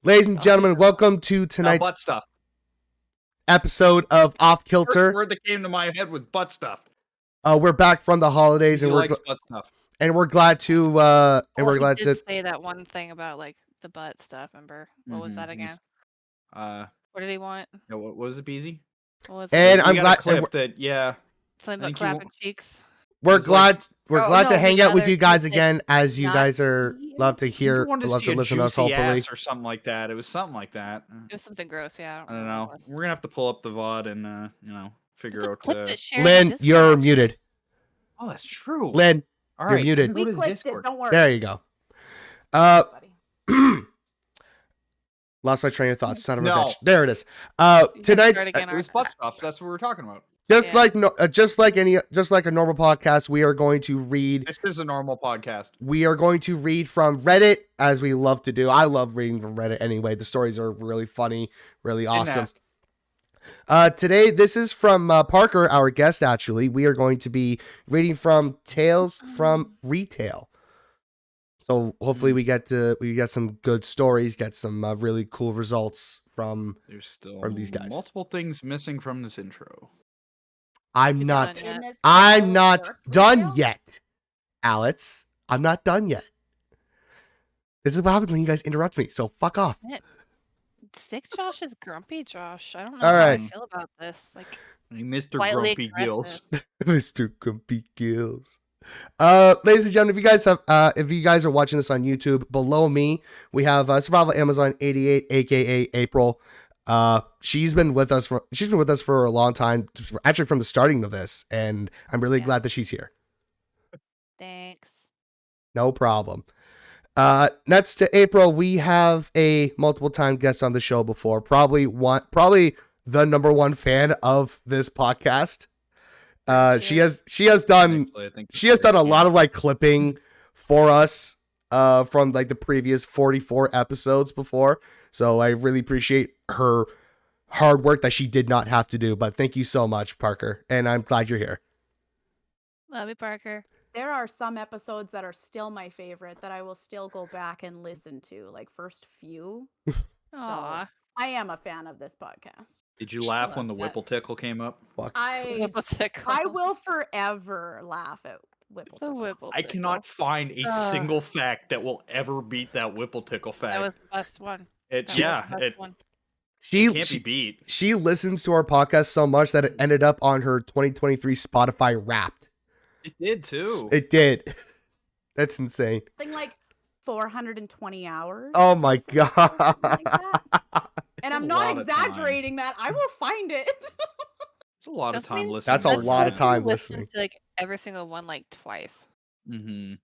Ladies and gentlemen, welcome to tonight's butt stuff. episode of Off Kilter. First word that came to my head was butt stuff. We're back from the holidays, and He likes butt stuff. and we're glad to He did say that one thing about like the butt stuff. Remember what was that again? What did he want? Yeah, what was it, Beziie? What was And it? I'm glad clip that. Yeah, Something about clapping cheeks. we're glad to hang out with you guys he again, as you guys are love to hear, love to listen to us. juicy Hopefully, ass or something like that. It was something like that. It was something gross. Yeah, I don't know. We're gonna have to pull up the VOD and figure out. Lynn, you're muted. Oh, that's true. Lynn, all you're right, muted. We clicked it. Don't worry. There you go. Lost my train of thought. Son of a bitch. There it is. Tonight's it was butt stuff. That's what we're talking about. Just like a normal podcast, we are going to read. This is a normal podcast. We are going to read from Reddit, as we love to do. I love reading from Reddit anyway. The stories are really funny, really awesome. Today, this is from Parker, our guest. Actually, we are going to be reading from Tales from Retail. So hopefully we get some good stories, get some really cool results from these guys. Multiple things missing from this intro. I'm not done yet, Alex. I'm not done yet. This is what happens when you guys interrupt me, so fuck off. Sick Josh is grumpy Josh. I don't know how I feel about this. Like Mr. Grumpy Gills. Mr. Grumpy Gills. Ladies and gentlemen, if you guys are watching this on YouTube, below me we have Survival Amazon 88, aka April. She's been with us for a long time, actually from the starting of this, and I'm really glad that she's here. Thanks. No problem. Next to April, we have a multiple time guest on the show before, probably the number one fan of this podcast. She has done a lot of like clipping for us from like the previous 44 episodes before. So I really appreciate her hard work that she did not have to do. But thank you so much, Parker. And I'm glad you're here. Love you, Parker. There are some episodes that are still my favorite that I will still go back and listen to, like first few. So I am a fan of this podcast. Did you laugh when the Whipple Tickle came up? I will forever laugh at Whipple Tickle. I cannot find a single fact that will ever beat that Whipple Tickle fact. That was the best one. It can't be beat. She listens to our podcast so much that it ended up on her 2023 Spotify Wrapped. It did too. It did. That's insane. Something like 420 hours. Oh my god. And I'm not exaggerating that. I will find it. It's a lot of time listening. That's a lot of time listening. To like every single one like twice. Mm-hmm.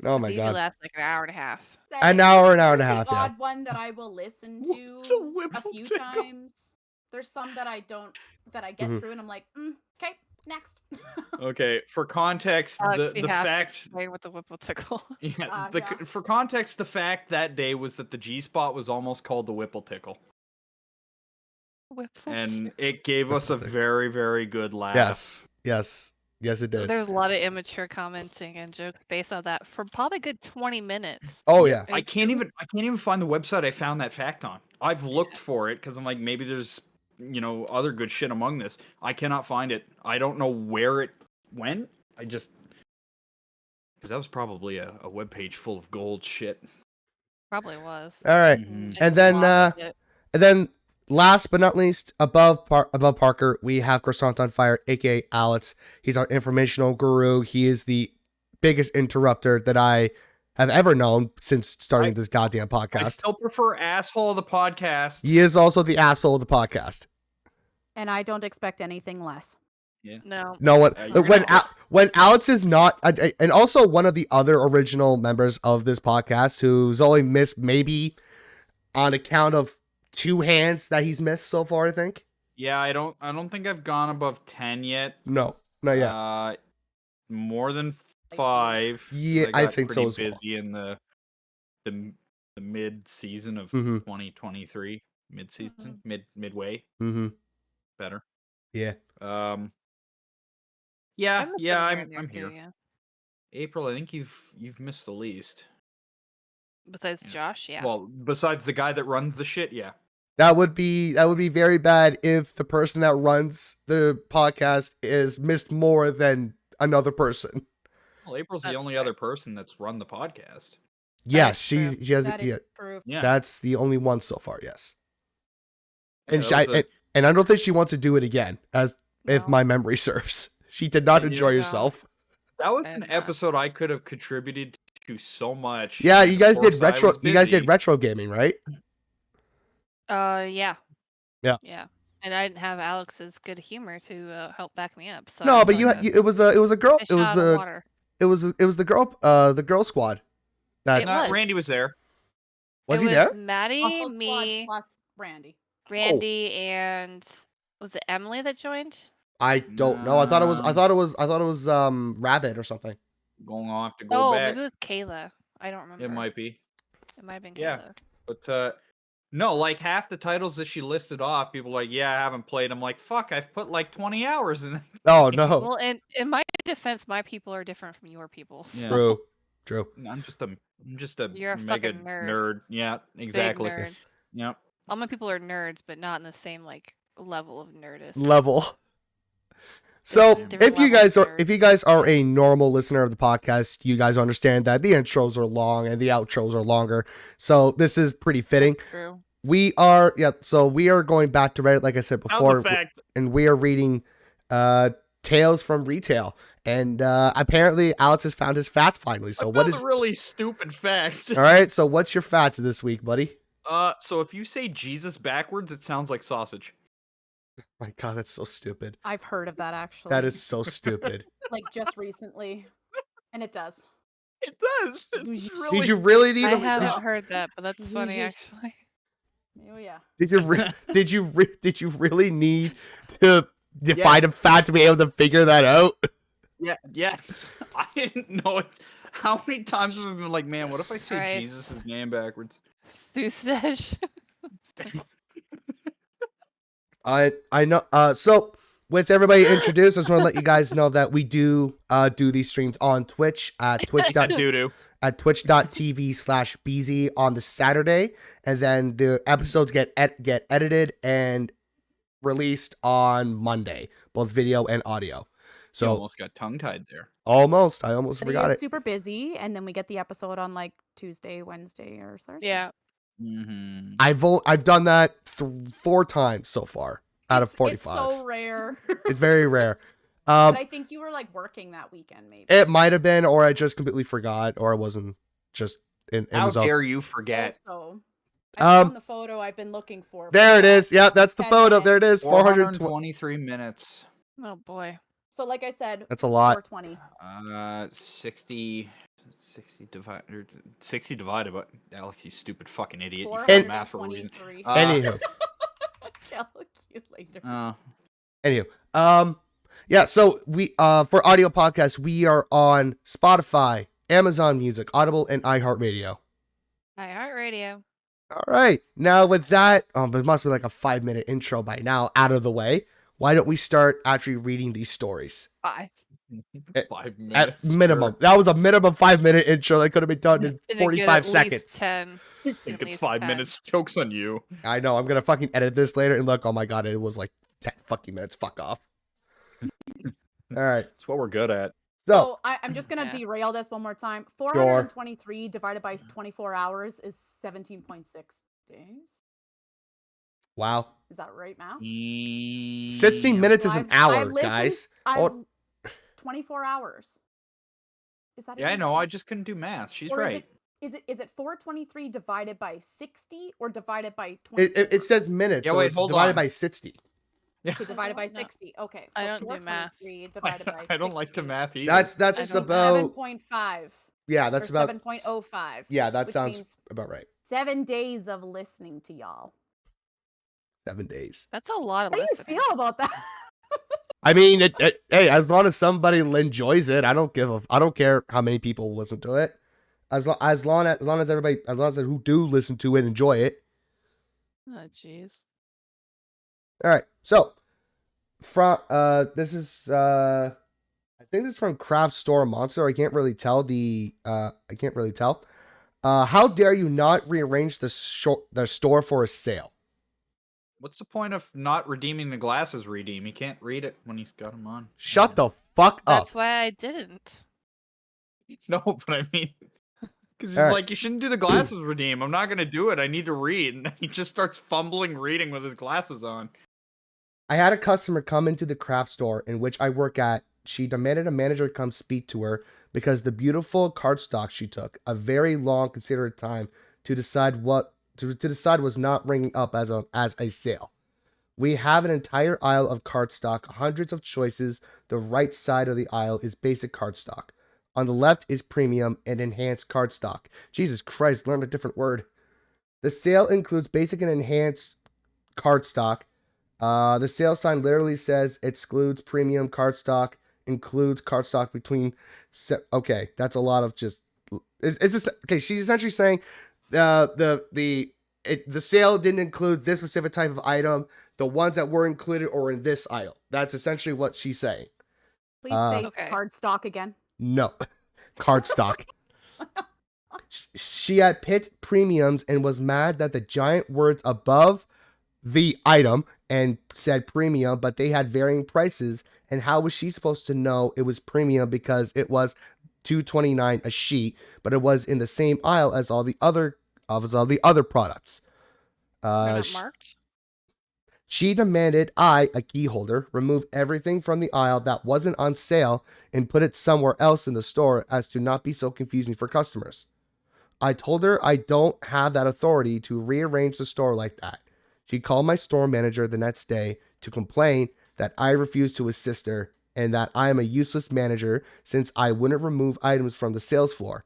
Oh my god. Lasts like an hour and a half. An hour and a half. Odd one that I will listen to a few times. There's some that I get through and I'm like, okay, next. Okay, for context, the fact with the Whipple Tickle. For context, the fact that day was that the G spot was almost called the Whipple Tickle. And it gave us a very, very good laugh. Yes, it did. There's a lot of immature commenting and jokes based on that for probably a good 20 minutes. Oh yeah. I can't even find the website I found that fact on. I've looked for it because I'm like, maybe there's other good shit among this. I cannot find it. I don't know where it went. Because that was probably a webpage full of gold shit. Probably was. All right. Mm-hmm. And then last but not least, above Parker, we have Croissant on Fire, aka Alex. He's our informational guru. He is the biggest interrupter that I have ever known since starting this goddamn podcast. I still prefer asshole of the podcast. He is also the asshole of the podcast. And I don't expect anything less. Yeah. No one. When Alex is not, and also one of the other original members of this podcast who's only missed maybe on account of 2 hands that he's missed so far, I think. Yeah, I don't think I've gone above 10 yet. No, not yet. More than 5. Yeah, I think so as well. Busy in the mid season of 2023, mid season, midway. Mm-hmm. Better. Yeah. I'm here. April, I think you've missed the least. Besides Josh, yeah. Well, besides the guy that runs the shit, yeah. That would be very bad if the person that runs the podcast is missed more than another person. Well, April's the only other person that's run the podcast. Yes, she has. Yeah. That's the only one so far. Yes, Yeah, and I don't think she wants to do it again, if my memory serves. She did not enjoy herself. That was an episode I could have contributed to so much. Yeah, you guys did retro. You guys did retro gaming, right? Yeah. Yeah. Yeah. And I didn't have Alex's good humor to help back me up. So No, but it was a girl. It was the girl squad. Randy was there. Was he there? Maddie, me, plus Randy, and was it Emily that joined? I don't know. I thought it was Rabbit or something. Going off to go back. Maybe it was Kayla. I don't remember. It might be. It might have been Kayla. Yeah, but no, like half the titles that she listed off, people were like, yeah, I haven't played. I'm like, fuck, I've put like 20 hours in it. Oh no. Well, in my defense, my people are different from your people. So. Yeah. True. I'm just a You're a mega nerd. Yeah, exactly. Big nerd. Yep. All my people are nerds, but not in the same like level of nerdist. So if you guys are a normal listener of the podcast, you guys understand that the intros are long and the outros are longer. So this is pretty fitting. That's true. So we are going back to Reddit, like I said before, and we are reading Tales from Retail. And apparently Alex has found his facts finally. So what is a really stupid fact? All right, so what's your facts this week, buddy? So if you say Jesus backwards, it sounds like sausage. My God, that's so stupid. I've heard of that actually. That is so stupid. Like just recently, and it does. It does. Did you really need? I haven't heard that, but that's funny actually. Oh yeah. Did you really need to find a fact to be able to figure that out? Yeah. Yes. I didn't know it. How many times have I been like, man, what if I say Jesus' name backwards? Susesh. I know. So with everybody introduced, I just want to let you guys know that we do these streams on Twitch at twitch.tv/Beziie on the Saturday, and then the episodes get edited and released on Monday, both video and audio. So you almost got tongue-tied there. I almost forgot it. Super busy, and then we get the episode on like Tuesday, Wednesday, or Thursday. Yeah. Mm-hmm. I've done that 4 times so far out of 45. It's so rare. It's very rare. But I think you were like working that weekend, maybe. It might have been, or I just completely forgot, or I wasn't just in. How dare you forget? Also, I found the photo I've been looking for. There it is. Yeah, that's the photo. There it is. 423 minutes. Oh boy. So like I said, that's a lot. 420. 60 divided by Alex, you stupid fucking idiot. You And math for a reason. Anywho. Calculator. Anywho. Yeah, so we for audio podcasts, we are on Spotify, Amazon Music, Audible, and iHeartRadio. iHeartRadio. All right. Now with that, there must be like a 5-minute intro by now out of the way. Why don't we start actually reading these stories? 5 minutes. At minimum. That was a minimum 5-minute intro that could have been done in 45 seconds. 10. I think it's 5 minutes. Joke's on you. I know. I'm going to fucking edit this later and look, oh my God, it was like 10 fucking minutes. Fuck off. All right. That's what we're good at. So I'm just going to derail this one more time. 423 divided by 24 hours is 17.6 days. Wow. Is that right, math? 16 minutes is an hour, guys. 24 hours. Is that? Yeah, I know. I just couldn't do math. She's right. Is it 423 divided by 60 or divided by 20? It says minutes, so it's divided by 60. Yeah. So divided by 60. Okay. So I don't do math. Divided by 60. I don't like to math either. That's about 7.5. Yeah, that's about 7.05. Yeah, that sounds about right. 7 days of listening to y'all. 7 days. That's a lot of listening. How do you feel about that? I mean, hey, as long as somebody enjoys it, I don't care how many people listen to it. As long as everybody, as long as they who do listen to it enjoy it. Oh jeez. All right. So, from this is I think this is from Craft Store Monster. I can't really tell How dare you not rearrange the store for a sale? What's the point of not redeeming the glasses redeem? He can't read it when he's got them on. Shut the fuck up. That's why I didn't. No, but I mean, because he's All right. like, you shouldn't do the glasses redeem. I'm not going to do it. I need to read. And he just starts fumbling reading with his glasses on. I had a customer come into the craft store in which I work at. She demanded a manager come speak to her because the beautiful cardstock she took a very long considered time to decide was not ringing up as a sale. We have an entire aisle of cardstock, hundreds of choices. The right side of the aisle is basic cardstock. On the left is premium and enhanced cardstock. Jesus Christ, learn a different word. The sale includes basic and enhanced cardstock. The sale sign literally says excludes premium cardstock, includes cardstock between. Okay, that's a lot of just. It's just okay. She's essentially saying, the sale didn't include this specific type of item. The ones that were included are in this aisle. That's essentially what she's saying. Please say cardstock again. No, cardstock. She had picked premiums and was mad that the giant words above the item and said premium, but they had varying prices. And how was she supposed to know it was premium because it was $2.29 a sheet, but it was in the same aisle as all the other products? Not marked. She demanded I, a key holder, remove everything from the aisle that wasn't on sale and put it somewhere else in the store as to not be so confusing for customers. I told her I don't have that authority to rearrange the store like that. She called my store manager the next day to complain that I refused to assist her and that I am a useless manager since I wouldn't remove items from the sales floor.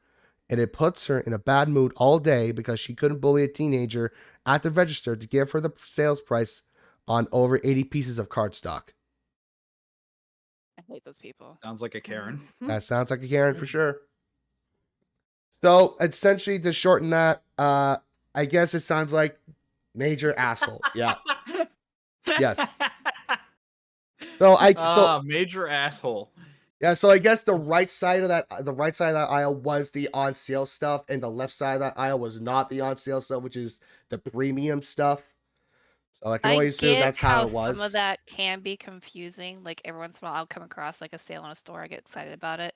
And it puts her in a bad mood all day because she couldn't bully a teenager at the register to give her the sales price on over 80 pieces of cardstock. I hate those people. Sounds like a Karen. That sounds like a Karen for sure. So essentially, to shorten that, I guess it sounds like major asshole. Yeah. Yes. So major asshole. Yeah, so I guess the right side of that aisle was the on sale stuff, and the left side of that aisle was not the on sale stuff, which is the premium stuff. So I can only assume that's how it was. Some of that can be confusing. Like every once in a while, I'll come across like a sale in a store. I get excited about it,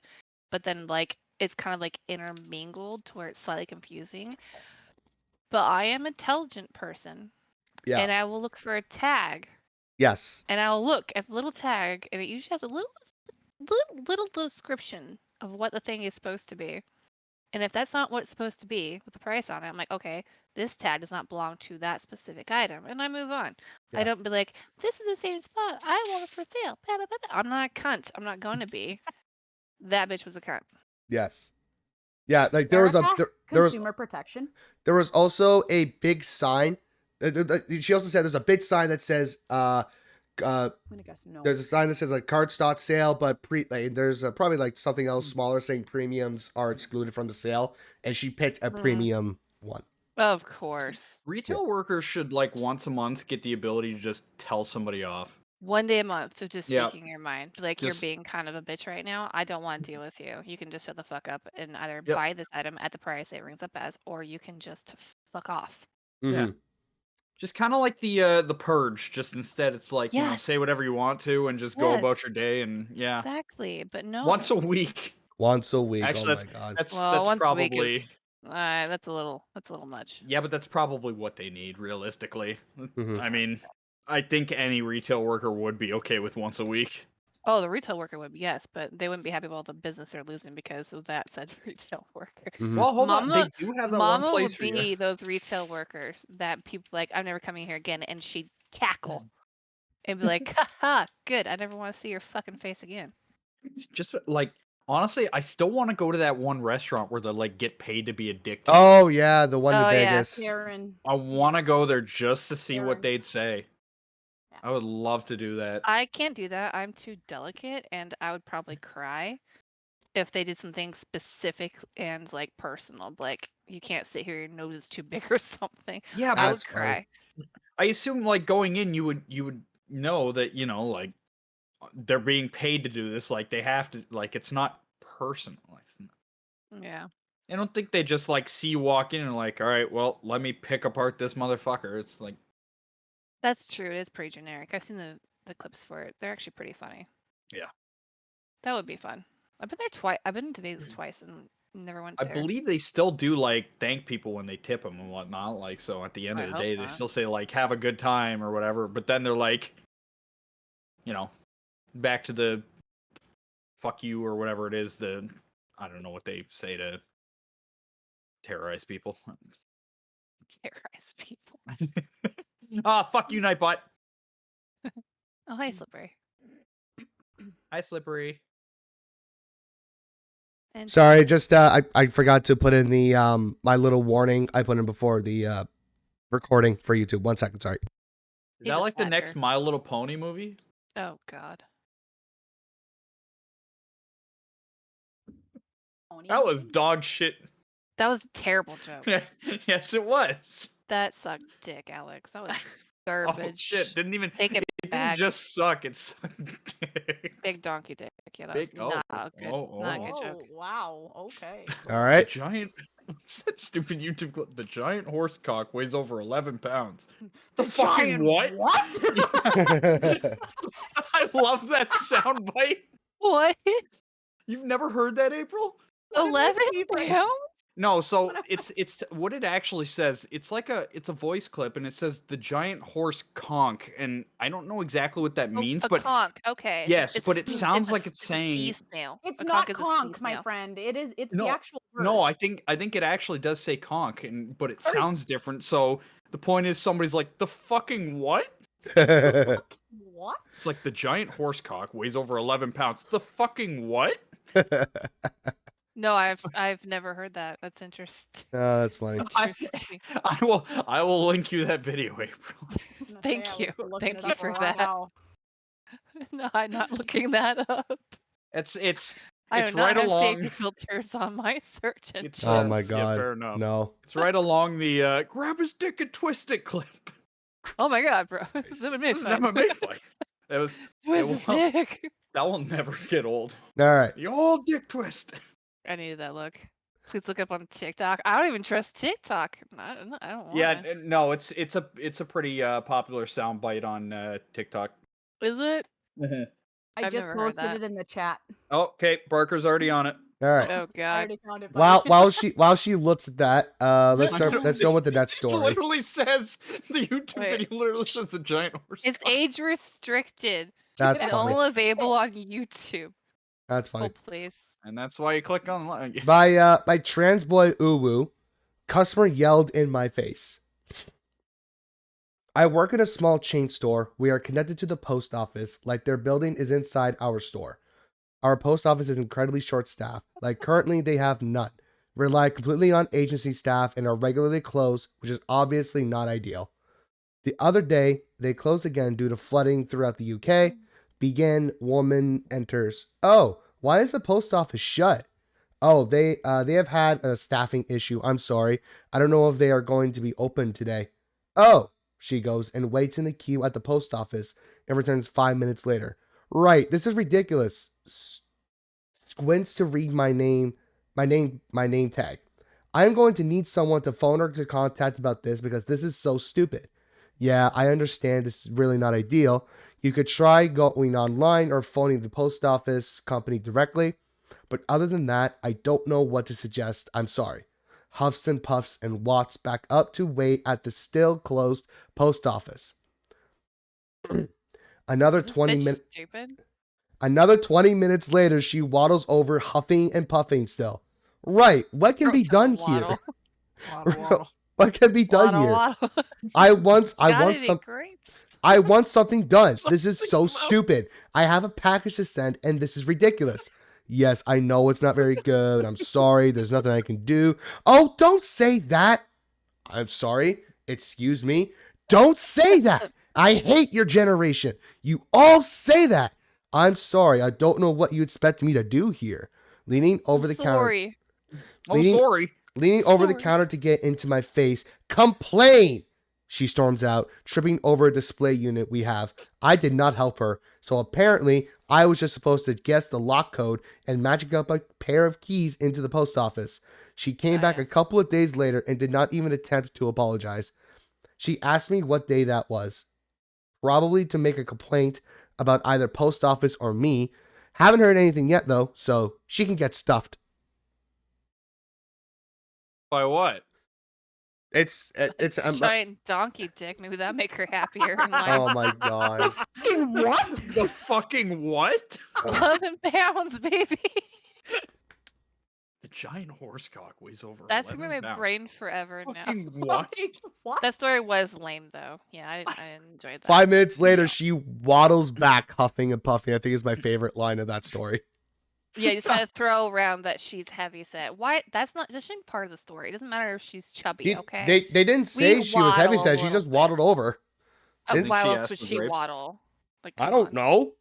but then like it's kind of like intermingled to where it's slightly confusing. But I am an intelligent person, and I will look for a tag. Yes. And I'll look at the little tag, and it usually has a little description of what the thing is supposed to be. And if that's not what it's supposed to be with the price on it, I'm like, okay, this tag does not belong to that specific item. And I move on. Yeah. I don't be like, this is the same spot. I want it for sale. I'm not a cunt. I'm not going to be. That bitch was a cunt. Yes. Yeah, like there was consumer protection. There was also a big sign. She also said there's a big sign that says there's a sign that says like cardstock sale, but there's probably like something else smaller saying premiums are excluded from the sale, and she picked a premium one. Of course. Retail workers should like once a month get the ability to just tell somebody off. One day a month of just speaking your mind. Like you're being kind of a bitch right now. I don't want to deal with you. You can just shut the fuck up and either buy this item at the price it rings up as, or you can just fuck off. Mm-hmm. Yeah. Just kind of like the purge. Just instead, it's like you know, say whatever you want to and just go about your day and Exactly, but no. Once a week. Actually, oh my god. That's probably that's a little much. Yeah, but that's probably what they need realistically. Mm-hmm. I mean, I think any retail worker would be okay with once a week. Oh, the retail worker would, yes, but they wouldn't be happy with all the business they're losing because of that said retail worker. Mm-hmm. Well, hold on, they do have that one place for you. Mama would be those retail workers that people like, I'm never coming here again, and she'd cackle and be like, haha, good, I never want to see your fucking face again. Just like, honestly, I still want to go to that one restaurant where they like get paid to be a dick to Oh yeah, the one in Vegas. Karen. I want to go there just to see what they'd say. I would love to do that. I can't do that. I'm too delicate, and I would probably cry if they did something specific and like personal. Like you can't sit here, your nose is too big or something. Yeah, I would cry. I assume like going in, you would know that like they're being paid to do this. Like they have to. Like it's not personal. Yeah. I don't think they just like see you walk in and like, all right, well, let me pick apart this motherfucker. It's like, That's true. It is pretty generic. I've seen the clips for it. They're actually pretty funny. yeah. That would be fun. I've been there twice. I've been to Vegas twice and never went I there. believe they still do like thank people when they tip them and whatnot. Like, so at the end I of the hope day, they not. still say like, have a good time or whatever. But then they're like, you know, back to the fuck you or whatever it is. I don't know what they say to terrorize people. Terrorize people. Fuck you, Nightbot. Oh, hey, Slippery. Hi, Slippery. And Sorry, just I forgot to put in the my little warning I put in before the recording for YouTube. 1 second, sorry. Is He's that a like the next slacker. My Little Pony movie? Oh God. That was dog shit. That was a terrible joke. Yes, it was. That sucked dick, Alex. That was Oh garbage. shit! Didn't even. Take it It back. didn't just suck. It sucked. Big donkey dick. Yeah, that Big- was not oh, a good, oh, not a oh. good joke. Wow. Okay. All The right. giant. What's that stupid YouTube clip? The giant horse cock weighs over 11 pounds. The fucking Giant what? What? I love that sound bite. What? You've never heard that, April? 11 pounds? No, so it's what it actually says. It's like it's a voice clip, and it says the giant horse conk, and I don't know exactly what that means, a but conch. Okay. yes, but it sounds a- like it's a saying sea snail. It's A not conch is a sea conch, my snail. friend. It's no, the actual word. no. I think it actually does say conk, but it sounds different. So the point is, somebody's like the fucking what? What? It's like the giant horse cock weighs over 11 pounds. The fucking what? No, I've never heard that. That's interesting. Oh, that's funny. Interesting. I will link you that video, April. Thank you. Thank It you up for right that. now. No, I'm not looking that up. It's I it's do not right have along. safety filters on my search engine. It's Oh my yeah, God. fair enough. No. It's right along the grab his dick and twist it clip. Oh my God, bro. This is This is an MMA fight. That was Twist will- his dick. that will never get old. All right. The old dick twist. I needed that look. Please look up on TikTok. I don't even trust TikTok. I don't want Yeah, no, it's a pretty popular soundbite on TikTok. Is it? I I've just never heard posted that. it in the chat. Okay, Barker's already on it. All right. Oh I God. already found it. buddy. While she looks at that, let's go with the next It story. literally says the YouTube Wait. video literally says a giant horse. It's cock. age restricted That's and funny. only available on YouTube. That's funny. Oh please. And that's why you click on. By Trans Boy Uwu, customer yelled in my face. I work in a small chain store. We are connected to the post office, like their building is inside our store. Our post office is incredibly short-staffed. Like currently, they have none. Rely completely on agency staff and are regularly closed, which is obviously not ideal. The other day, they closed again due to flooding throughout the UK. Begin, woman enters. Oh, why is the post office shut? Oh, they have had a staffing issue. I'm sorry. I don't know if they are going to be open today. Oh, she goes and waits in the queue at the post office and returns 5 minutes later. Right, this is ridiculous. Squints to read my name tag. I'm going to need someone to phone her to contact about this because this is so stupid. Yeah, I understand this is really not ideal. You could try going online or phoning the post office company directly. But other than that, I don't know what to suggest. I'm sorry. Huffs and puffs and walks back up to wait at the still closed post office. Another 20 minutes. Another 20 minutes later, she waddles over, huffing and puffing still. Right, what can be done here? What can be done here? I want something done. This is so stupid. I have a package to send, and this is ridiculous. Yes, I know it's not very good. I'm sorry. There's nothing I can do. Oh, don't say that. I'm sorry. Excuse me. Don't say that. I hate your generation. You all say that. I'm sorry. I don't know what you expect me to do here. Leaning over the counter. Leaning over the counter to get into my face. Complain. She storms out, tripping over a display unit we have. I did not help her, so apparently I was just supposed to guess the lock code and magic up a pair of keys into the post office. She came back a couple of days later and did not even attempt to apologize. She asked me what day that was. Probably to make a complaint about either post office or me. Haven't heard anything yet, though, so she can get stuffed. By what? It's giant donkey dick. Maybe that'd make her happier in life. Oh my god. Fucking what? The fucking what? 11 pounds, baby. The giant horse cock weighs over. That's gonna be 11 my pounds. brain forever now. Fucking what? What? That story was lame though. Yeah, I enjoyed that. 5 minutes later, she waddles back, huffing and puffing. I think is my favorite line of that story. Yeah, you just gotta throw around that she's heavy set. Why? That's not just part of the story. It doesn't matter if she's chubby. Okay. They didn't say she was heavy set. She waddle a just little waddled over. Why She else asked would for she grapes? waddle? Like, I come don't on. know.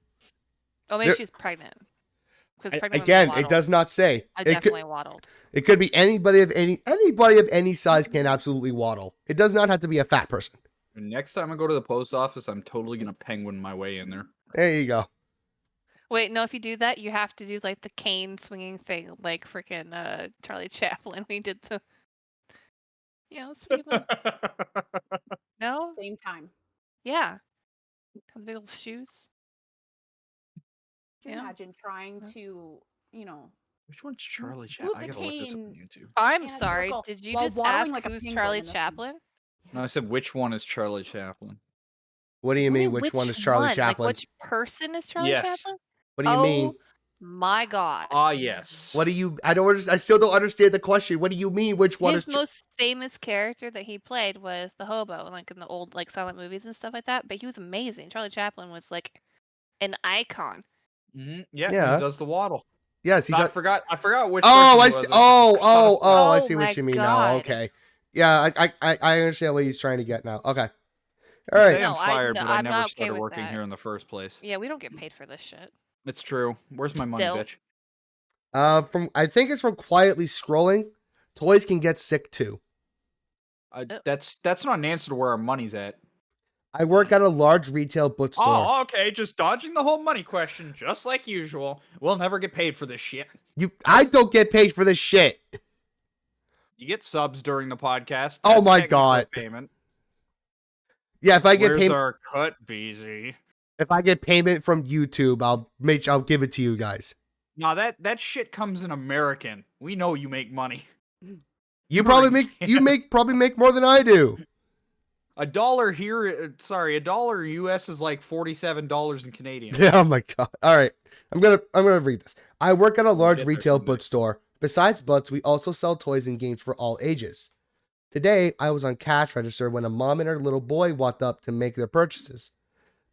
Oh, maybe There- she's pregnant. Because pregnant Again, women it does not say. I It could, definitely waddled. it could be anybody of any size can absolutely waddle. It does not have to be a fat person. Next time I go to the post office, I'm totally gonna penguin my way in there. There you go. Wait, no, if you do that, you have to do like the cane swinging thing, like freaking Charlie Chaplin. We did the, swinging No? Same time. Yeah. The big old shoes. Can you Yeah. imagine trying Yeah. to, Which one's Charlie move Chaplin? I the gotta look this up on cane YouTube. I'm in a sorry, circle did you while just waddling ask like a who's penguin Charlie in this one? Chaplin? No, I said which one is Charlie Chaplin? What do you What do mean? you Which one is which Charlie one? Chaplin? Like, which person is Charlie Yes. Chaplin? What do you mean? My God. Ah, yes. What do you? I still don't understand the question. What do you mean? Which one His is? most famous character that he played was the hobo, like in the old like silent movies and stuff like that. But he was amazing. Charlie Chaplin was like an icon. Yeah, Yeah. he does the waddle. Yes, he I does. forgot which. Oh, person I he see. was. I Oh see what my you mean now. God. Okay. Yeah, I understand what he's trying to get now. Okay. All You right. say I'm No, fired, but I I'm never not okay started with working that. here in the first place. Yeah, we don't get paid for this shit. It's true. Where's my money, Still. bitch? I think it's from quietly scrolling. Toys can get sick too. That's not an answer to where our money's at. I work at a large retail bookstore. Oh, okay. Just dodging the whole money question, just like usual. We'll never get paid for this shit. I don't get paid for this shit. You get subs during the podcast. Oh That's my technically God. Payment. Yeah, if I get Where's payment, our cut, Beziie? if I get payment from YouTube, I'll give it to you guys. No, that shit comes in American. We know you make money. You probably make more than I do. $1 here, $1 US is like $47 in Canadian. Oh my God. All right. I'm gonna read this. I work at a large get there retail someday. bookstore. Besides butts, we also sell toys and games for all ages. Today, I was on cash register when a mom and her little boy walked up to make their purchases.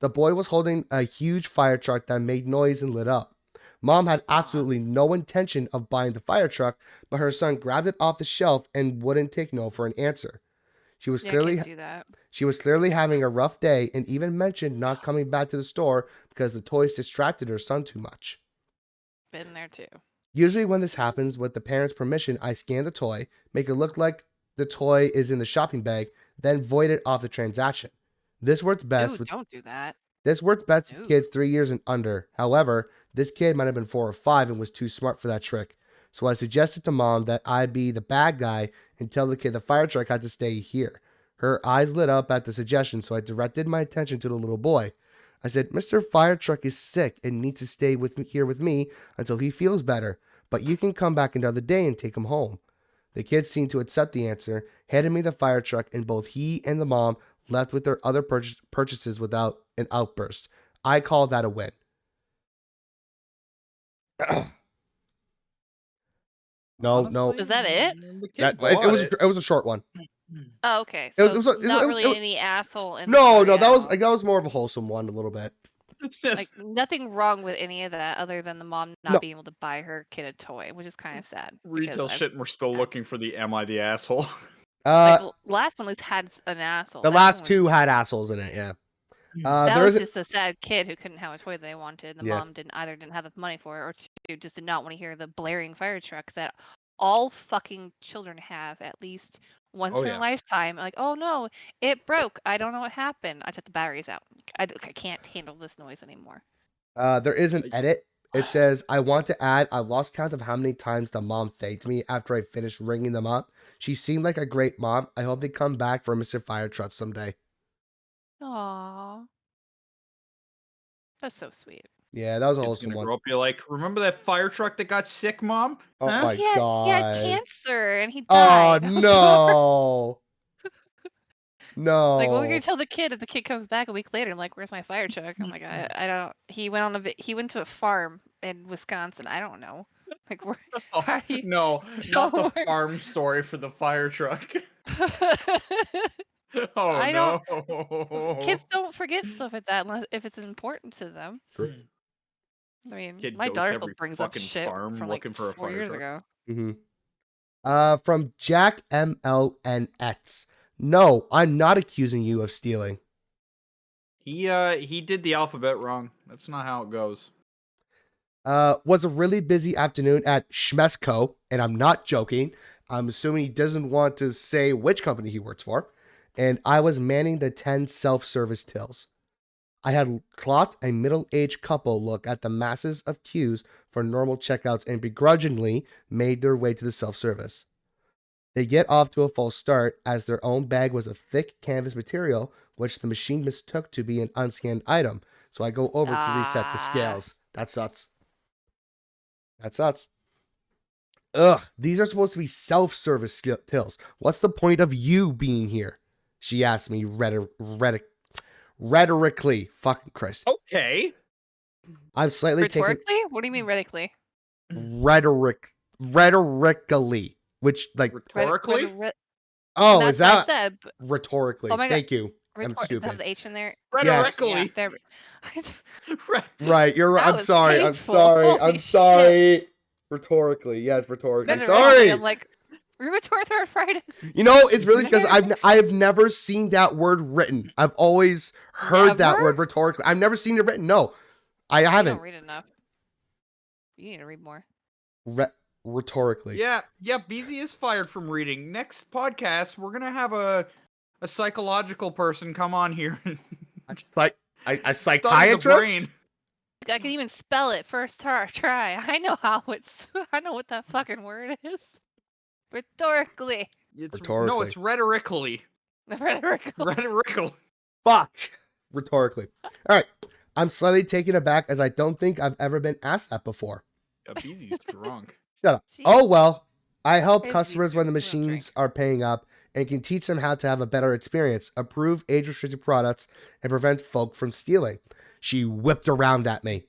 The boy was holding a huge fire truck that made noise and lit up. Mom had absolutely no intention of buying the fire truck, but her son grabbed it off the shelf and wouldn't take no for an answer. She was clearly Kids do that. She was clearly having a rough day and even mentioned not coming back to the store because the toys distracted her son too much. Been there too. Usually when this happens, with the parent's permission, I scan the toy, make it look like the toy is in the shopping bag, then void it off the transaction. This works best Dude, don't do that. with kids 3 years and under. However, this kid might have been 4 or 5 and was too smart for that trick. So I suggested to mom that I be the bad guy and tell the kid the fire truck had to stay here. Her eyes lit up at the suggestion, so I directed my attention to the little boy. I said, Mr. Fire Truck is sick and needs to stay here with me until he feels better, but you can come back another day and take him home. The kid seemed to accept the answer, handed me the fire truck, and both he and the mom left with their other purchases without an outburst. I call that a win. No. Is that it? It was a short one. Oh, okay. It So was not really any asshole. In the No, story that at was all. more of a wholesome one, a little bit. Like nothing wrong with any of that, other than the mom not No. being able to buy her kid a toy, which is kind of sad. Retail because shit, and we're still looking for the "Am I the asshole?" Like the last one at least had an asshole. The That last one was- two had assholes in it. Yeah. That There was is just a sad kid who couldn't have a toy they wanted. The Yeah. mom didn't have the money for it, or two just did not want to hear the blaring fire trucks that all fucking children have at least once Oh, in yeah. a lifetime. Like, oh no, it broke. I don't know what happened. I took the batteries out. I can't handle this noise anymore. there is an edit It says, I want to add, I lost count of how many times the mom thanked me after I finished ringing them up. She seemed like a great mom. I hope they come back for Mr. Fire Truck someday. Aw. That's so sweet. Yeah, that was a Kid's wholesome gonna one. grow up, be like, remember that fire truck that got sick, Mom? Oh Huh? my He had god. cancer and he Oh died. I'm sorry. no. Like, what are we gonna No. tell the kid if the kid comes back a week later? I'm like, where's my fire truck? I'm like, I don't. He went on he went to a farm in Wisconsin. I don't know. Like, where? Oh, How do you? no, not the Don't- farm story for the fire truck. Oh I no. Kids don't forget stuff like that unless if it's important to them. True. I mean, Kid my goes daughter to still every brings up fucking shit farm from like looking for a 4 fire years truck. ago. Mm-hmm. From Jack MLNX. No, I'm not accusing you of stealing. He did the alphabet wrong. That's not how it goes. Was a really busy afternoon at Schmesco, and I'm not joking. I'm assuming he doesn't want to say which company he works for. And I was manning the 10 self-service tills. I had clocked a middle-aged couple look at the masses of queues for normal checkouts and begrudgingly made their way to the self-service. They get off to a false start as their own bag was a thick canvas material, which the machine mistook to be an unscanned item. So I go over to reset the scales. That sucks. That sucks. Ugh, these are supposed to be self-service tills. What's the point of you being here? She asked me rhetorically. Fucking Christ. Okay. I'm slightly Rhetorically? What do you mean rhetorically? rhetorically, which like Rhetorically? oh, That's is that what I said. rhetorically? Oh my God. Thank you. I'm Does it have stupid. the H in there? Yes. Rhetorically. Yeah, there. Right, you're right. That I'm was sorry. I'm painful. sorry. I'm Holy sorry. Rhetorically, yes, rhetorically. Rhetorically, Sorry. I'm like, rheumatoid arthritis. You know, it's really because I have never seen that word written. I've always heard that Never? word rhetorically. I've never seen it written. No, I You haven't. don't read enough. You need to read more. Rhetorically. Yeah, Beziie is fired from reading. Next podcast, we're gonna have a psychological person come on here. A Study the psychiatrist? brain. I can even spell it first try. I know how it's. I know what that fucking word is. Rhetorically. No, it's rhetorically. Rhetorically. Rhetorical. Fuck. Rhetorically. All right. I'm slightly taken aback as I don't think I've ever been asked that before. Yeah, Bezie's drunk. Shut up. Jeez. Oh, well. I help His customers when the weakness, we don't machines are paying up and can teach them how to have a better experience, approve age-restricted products, and prevent folk from stealing. She whipped around at me.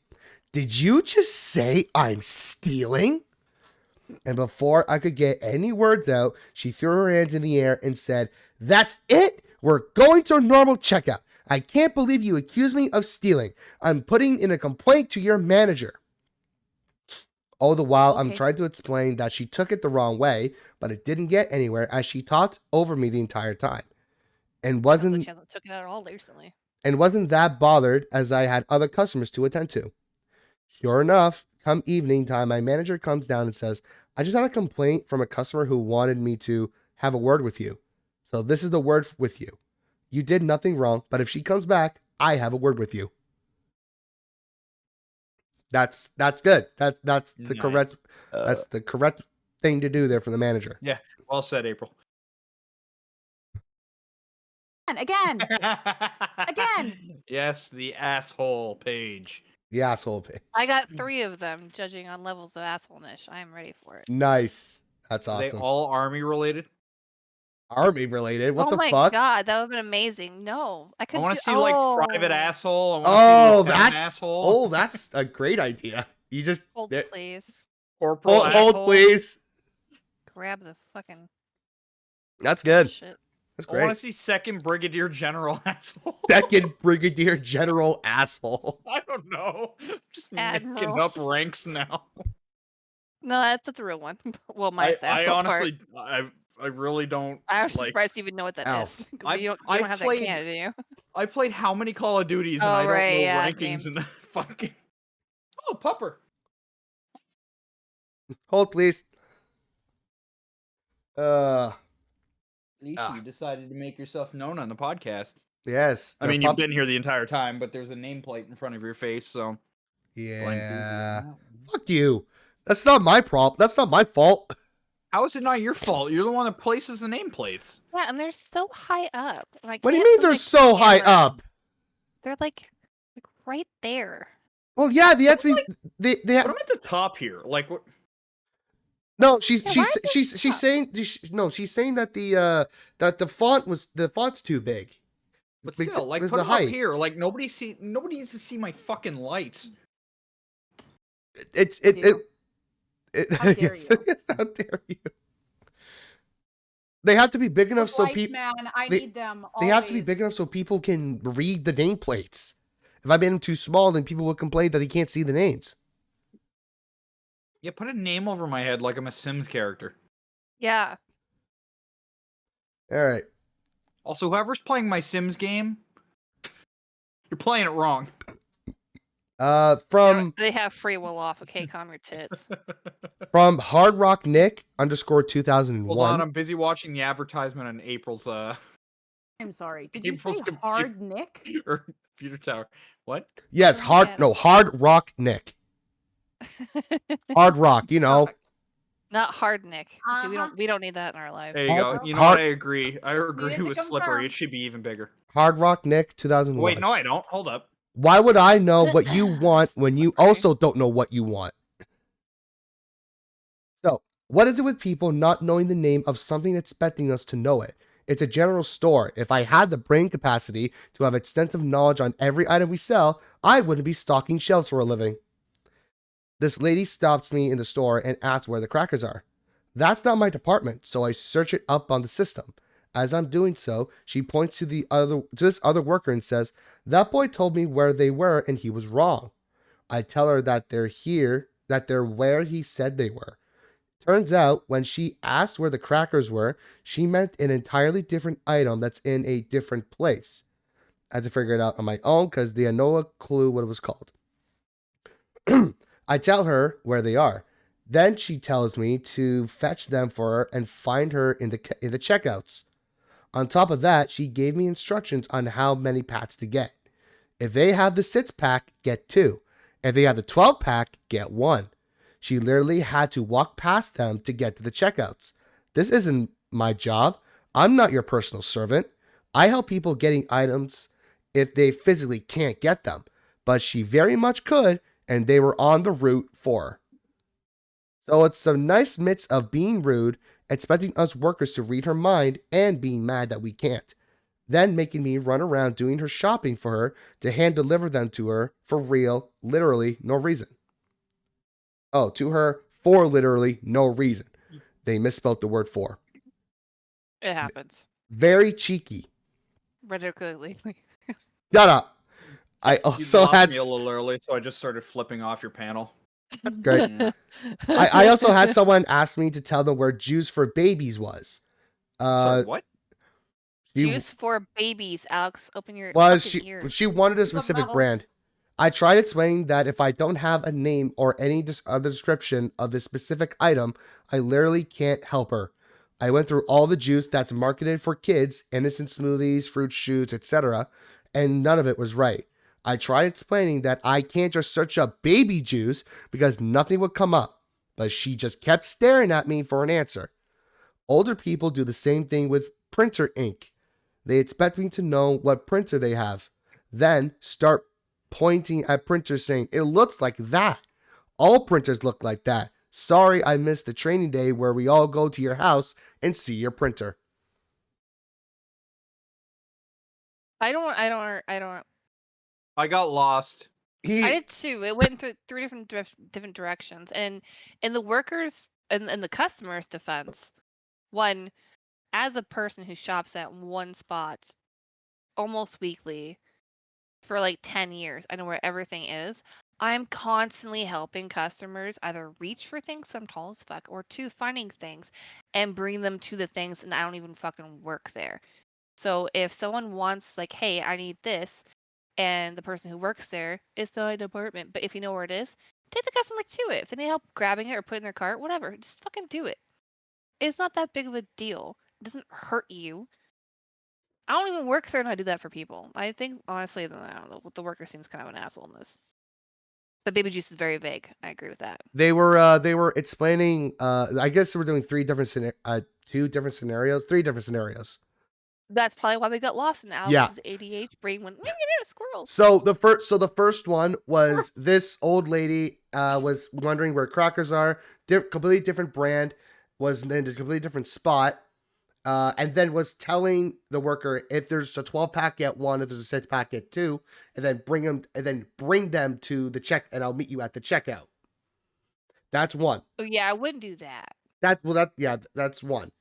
Did you just say I'm stealing? And before I could get any words out, she threw her hands in the air and said, "That's it? We're going to a normal checkout. I can't believe you accused me of stealing. I'm putting in a complaint to your manager." All the while, I'm trying to explain that she took it the wrong way, but it didn't get anywhere as she talked over me the entire time. And wasn't She hasn't took it out all recently. and wasn't that bothered as I had other customers to attend to. Sure enough, come evening time, my manager comes down and says, "I just had a complaint from a customer who wanted me to have a word with you. So this is the word with you. You did nothing wrong, but if she comes back, I have a word with you." That's good. That's the Nice. correct that's the correct thing to do there for the manager. Yeah, well said, April. Again. Yes, the asshole page. The asshole pig. I got 3 of them, judging on levels of assholeness. I am ready for it. Nice. That's Are they awesome. all army related? Army related. What the my fuck? God, that would have been amazing. No, I I could want do. to see like private asshole. I wanna Oh, see lieutenant that's asshole. that's a great idea. You just Hold, there- please. Corporal hold, asshole. please. Grab the fucking That's good. shit. That's I want great. to see second brigadier general asshole. Second brigadier general asshole. I don't know. Just making Admiral. up ranks now. No, that's a real one. Well, I asshole part. honestly, I really don't. I was like, surprised you even know what that Ow. is. 'Cause I've- you don't I've have played- that can, do you? I played how many Call of Duties and Oh, I don't right, know yeah, rankings same. in the fucking. Oh, pupper. Hold, please. At least you decided to make yourself known on the podcast. Yes. I mean, you've been here the entire time, but there's a nameplate in front of your face, so. Blank Beziie on Yeah. that one. Fuck you. That's not my problem. That's not my fault. How is it not your fault? You're the one that places the nameplates. Yeah, and they're so high up. And I What do you can't mean put they're my so high camera- up? They're like right there. Well, yeah, they have to be. They But have. I'm at the top here. Like, what? No, she's Yeah, why are they she's up? saying no. She's saying that the font's too big. But still, like, Because put the them up height. here. Like, nobody needs to see my fucking lights. It How dare you? How dare you? They have to be big enough Those so lights, people. man, I they- need them. They have to be always. big enough so people can read the nameplates. If I made them too small, then people would complain that they can't see the names. Yeah, put a name over my head like I'm a Sims character. Yeah. All right. Also, whoever's playing my Sims game, you're playing it wrong. From They have free will off. Okay, calm your tits. from Hard Rock Nick _ Hold on, 2001. I'm busy watching the advertisement on April's I'm sorry. Did you say April's hard Nick? or computer tower. What? Yes, Hard Rock Nick. Hard Rock, you know. Perfect. Not hard Nick. Okay, Uh-huh. we don't need that in our lives. There you Hard- go. You know hard- what? I agree. I agree needed to with Slippery. confirm. It should be even bigger. Hard Rock Nick 2001. Wait, no, I don't. Hold up. Why would I know what you want when you Okay. also don't know what you want? So, what is it with people not knowing the name of something and expecting us to know it? It's a general store. If I had the brain capacity to have extensive knowledge on every item we sell, I wouldn't be stocking shelves for a living. This lady stops me in the store and asks where the crackers are. That's not my department, so I search it up on the system. As I'm doing so, she points to this other worker and says, "That boy told me where they were and he was wrong." I tell her that they're where he said they were. Turns out, when she asked where the crackers were, she meant an entirely different item that's in a different place. I had to figure it out on my own because they had no clue what it was called. I tell her where they are. Then she tells me to fetch them for her and find her in the checkouts. On top of that, she gave me instructions on how many packs to get. If they have the 6-pack, get 2. If they have the 12-pack, get 1. She literally had to walk past them to get to the checkouts. This isn't my job. I'm not your personal servant. I help people getting items if they physically can't get them. But she very much could, and they were on the route for her. So it's a nice mix of being rude, expecting us workers to read her mind, and being mad that we can't. Then making me run around doing her shopping for her to hand deliver them to her for real, literally no reason. Oh, to her for literally no reason. They misspelled the word for. It happens. Very cheeky. Ridiculously. Shut up. I You also lost had. me a little early, so I just started flipping off your panel. That's great. Yeah. I also had someone ask me to tell them where Juice for Babies was. Sorry, what? Juice for babies, Alex. Open your Was fucking ears. she wanted a specific medals. brand. I tried explaining that if I don't have a name or any other description of this specific item, I literally can't help her. I went through all the juice that's marketed for kids, innocent smoothies, fruit shoots, etc., and none of it was right. I tried explaining that I can't just search up baby juice because nothing would come up, but she just kept staring at me for an answer. Older people do the same thing with printer ink. They expect me to know what printer they have, then start pointing at printers saying, "It looks like that. All printers look like that. Sorry I missed the training day where we all go to your house and see your printer." I don't. I got lost. I did too. It went through 3 different directions, and in the workers and the customers' defense, one, as a person who shops at one spot almost weekly for like 10 years, I know where everything is. I'm constantly helping customers either reach for things, I'm tall as fuck, or 2, finding things and bring them to the things, and I don't even fucking work there. So if someone wants, like, hey, I need this, and the person who works there is not a department, but if you know where it is, take the customer to it. If they need help grabbing it or putting it in their cart, whatever, just fucking do it. It's not that big of a deal. It doesn't hurt you. I don't even work there and I do that for people. I think, honestly, the worker seems kind of an asshole in this. But baby juice is very vague. I agree with that. They were explaining. I guess they were doing three different scenarios. That's probably why we got lost in Alex's ADH brain when squirrels. So the first one was this old lady was wondering where crackers are. Completely different brand, was in a completely different spot, and then was telling the worker if there's a 12-pack get one, if there's a 6-pack get two, and then bring them to the check, and I'll meet you at the checkout. That's one. Oh yeah, I wouldn't do that. That's one.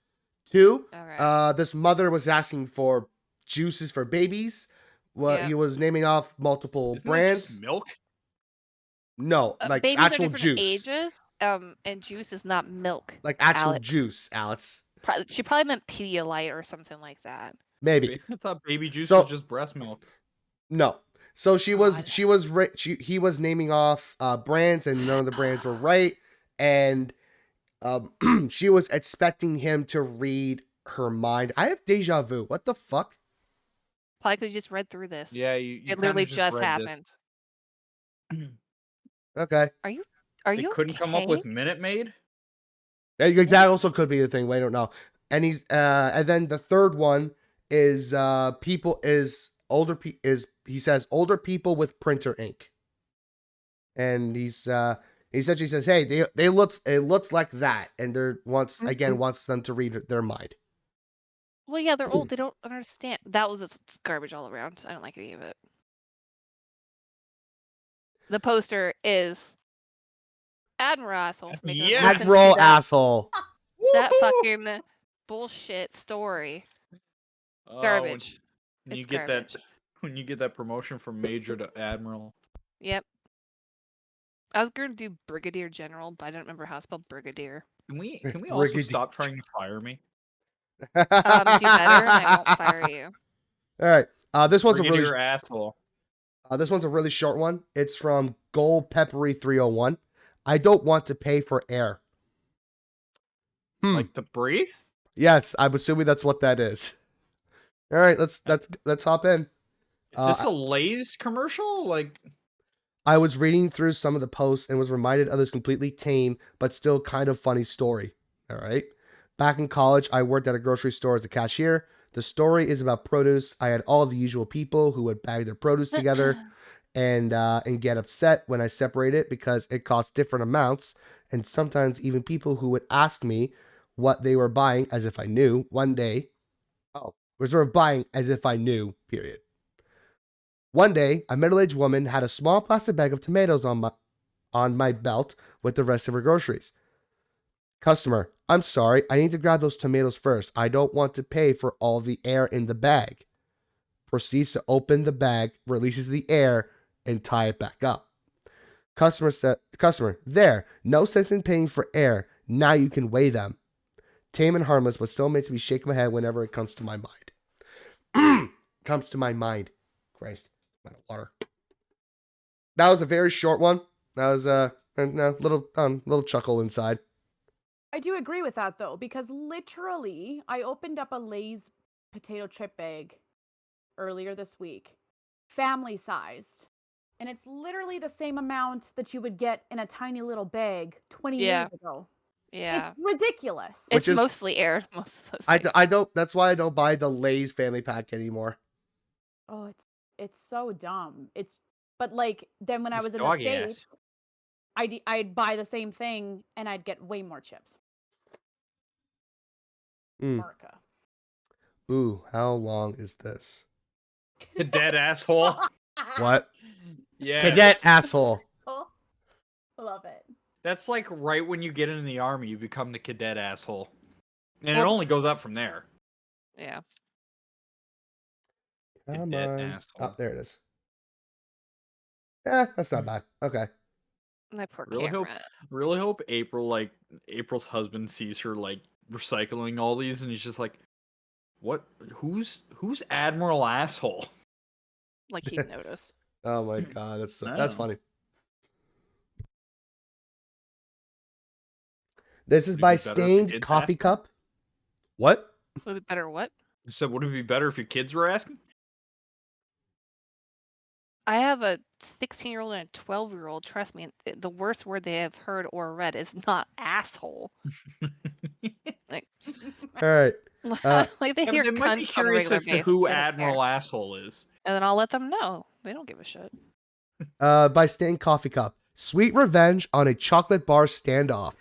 Two. Okay. This mother was asking for juices for babies. Well, he was naming off multiple Isn't brands. That just milk? No, like babies actual are different juice. Ages, and juice is not milk. Like actual Alex. juice, Alex. She probably meant Pedialyte or something like that. Maybe. I thought baby juice was just breast milk. No. So he was naming off brands, and none of the brands were right, and she was expecting him to read her mind. I have deja vu. What the fuck? Probably because you just read through this. Yeah, you it literally just happened. Okay. Are you couldn't come up with Minute Maid? That also could be the thing. We don't know. And he's and then the third one is he says older people with printer ink. And he essentially says, hey, it looks like that, and wants them to read their mind. Well, yeah, they're old. They don't understand. That was just garbage all around. I don't like any of it. The poster is Admiral Asshole. Admiral Asshole. That fucking bullshit story. Garbage. When you get that promotion from Major to Admiral. Yep. I was going to do Brigadier General, but I don't remember how it's spelled Brigadier. Can we also stop trying to fire me? Do better, and I won't fire you. All right. This one's Brigadier a really asshole. This one's a really short one. It's from Gold Peppery 301. I don't want to pay for air. Like to breathe? Yes, I'm assuming that's what that is. All right, let's hop in. Is this a Lay's commercial? Like, I was reading through some of the posts and was reminded of this completely tame but still kind of funny story. All right. Back in college, I worked at a grocery store as a cashier. The story is about produce. I had all the usual people who would bag their produce together and get upset when I separate it because it costs different amounts. And sometimes even people who would ask me what they were buying as if I knew. One day, buying as if I knew, period. One day, a middle-aged woman had a small plastic bag of tomatoes on my belt with the rest of her groceries. Customer, I'm sorry, I need to grab those tomatoes first. I don't want to pay for all the air in the bag. Proceeds to open the bag, releases the air, and tie it back up. Customer, there, no sense in paying for air. Now you can weigh them. Tame and harmless, but still makes me shake my head whenever it comes to my mind. Christ, I'm out of water. That was a very short one. That was a little chuckle inside. I do agree with that though, because literally I opened up a Lay's potato chip bag earlier this week, family sized, and it's literally the same amount that you would get in a tiny little bag 20 years ago. Yeah, it's ridiculous. It's mostly air. I don't. That's why I don't buy the Lay's family pack anymore. Oh, it's so dumb. But like then when I was in the States, I'd buy the same thing and I'd get way more chips. America. Ooh, how long is this? Cadet asshole. What? Yeah. Cadet asshole. Oh, love it. That's like right when you get into the army, you become the cadet asshole. And it only goes up from there. Yeah. Come on. Asshole. Oh, there it is. Yeah, that's not bad. Okay. My poor camera. Really hope April's husband sees her like recycling all these and he's just like, what? Who's Admiral Asshole? Like he'd notice. Oh my god, that's funny. This is by Stained Coffee Cup. What? Would it be better what? So would it be better if your kids were asking? I have a 16-year-old and a 12-year-old. Trust me, the worst word they have heard or read is not asshole. Like, All right. like they Yeah, but hear they might be cunt on a curious regular as to basis. who They don't care. Admiral Asshole is. And then I'll let them know. They don't give a shit. By Stan Coffee Cup. Sweet revenge on a chocolate bar standoff.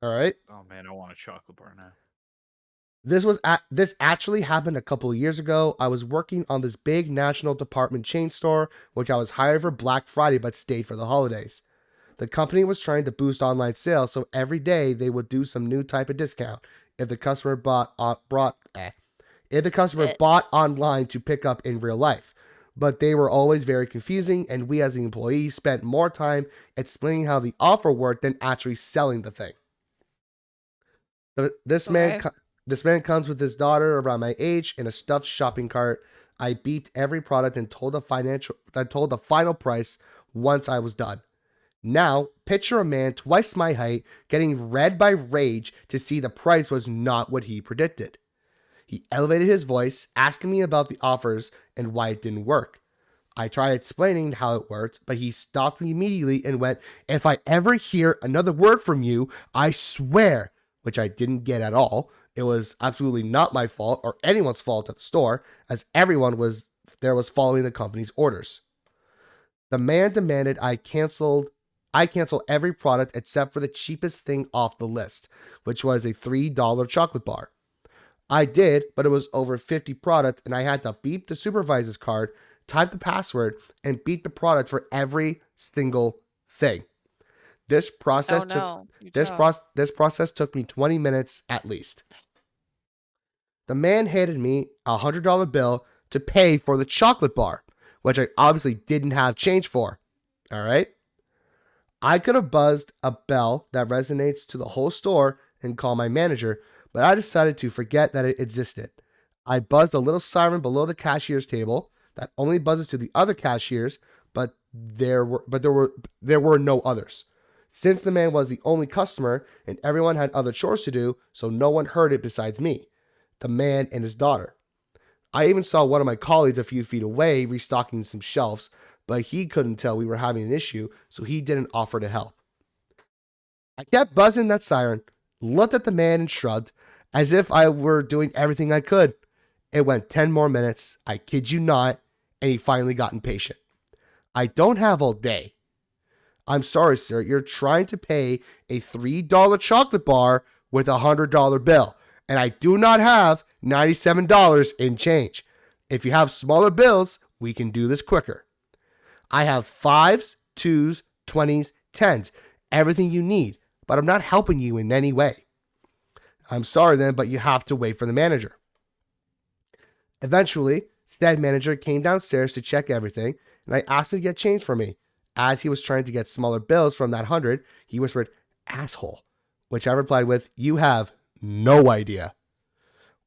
All right. Oh man, I want a chocolate bar now. This actually happened a couple of years ago. I was working on this big national department chain store, which I was hired for Black Friday but stayed for the holidays. The company was trying to boost online sales, so every day they would do some new type of discount if the customer bought online to pick up in real life. But they were always very confusing, and we as the employees spent more time explaining how the offer worked than actually selling the thing. This man comes with his daughter around my age in a stuffed shopping cart. I beeped every product and told the final price once I was done. Now, picture a man twice my height getting red by rage to see the price was not what he predicted. He elevated his voice, asking me about the offers and why it didn't work. I tried explaining how it worked, but he stopped me immediately and went, "If I ever hear another word from you, I swear," which I didn't get at all. It was absolutely not my fault or anyone's fault at the store, as everyone was following the company's orders. The man demanded I cancel every product except for the cheapest thing off the list, which was a $3 chocolate bar. I did, but it was over 50 products, and I had to beep the supervisor's card, type the password, and beat the product for every single thing. This process took me 20 minutes at least. The man handed me a $100 bill to pay for the chocolate bar, which I obviously didn't have change for. All right? I could have buzzed a bell that resonates to the whole store and call my manager, but I decided to forget that it existed. I buzzed a little siren below the cashier's table that only buzzes to the other cashiers, but there were no others. Since the man was the only customer and everyone had other chores to do, so no one heard it besides me, the man and his daughter. I even saw one of my colleagues a few feet away restocking some shelves, but he couldn't tell we were having an issue, so he didn't offer to help. I kept buzzing that siren, looked at the man and shrugged, as if I were doing everything I could. It went 10 more minutes, I kid you not, and he finally got impatient. "I don't have all day." "I'm sorry, sir, you're trying to pay a $3 chocolate bar with a $100 bill, and I do not have $97 in change. If you have smaller bills, we can do this quicker. I have 5s, 2s, 20s, 10s, everything you need, but I'm not helping you in any way." "I'm sorry then, but you have to wait for the manager." Eventually, said manager came downstairs to check everything, and I asked him to get change for me. As he was trying to get smaller bills from that 100, he whispered, "Asshole," which I replied with, "You have no idea."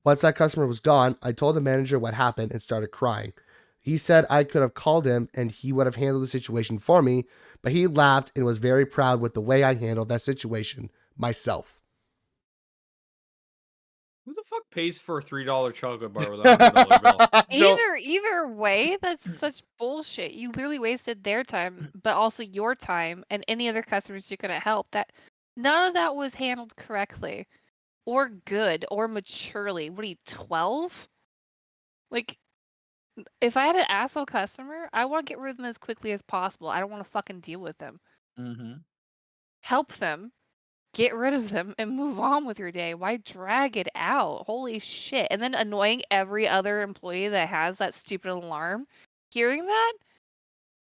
Once that customer was gone, I told the manager what happened and started crying. He said I could have called him and he would have handled the situation for me, but he laughed and was very proud with the way I handled that situation myself. Who the fuck pays for a $3 chocolate bar with a $100 bill? Either way, that's such bullshit. You literally wasted their time, but also your time and any other customers you could have helped. That none of that was handled correctly, or good, or maturely. What are you, 12? Like, if I had an asshole customer, I want to get rid of them as quickly as possible. I don't want to fucking deal with them. Mm-hmm. Help them, get rid of them, and move on with your day. Why drag it out? Holy shit. And then annoying every other employee that has that stupid alarm. Hearing that?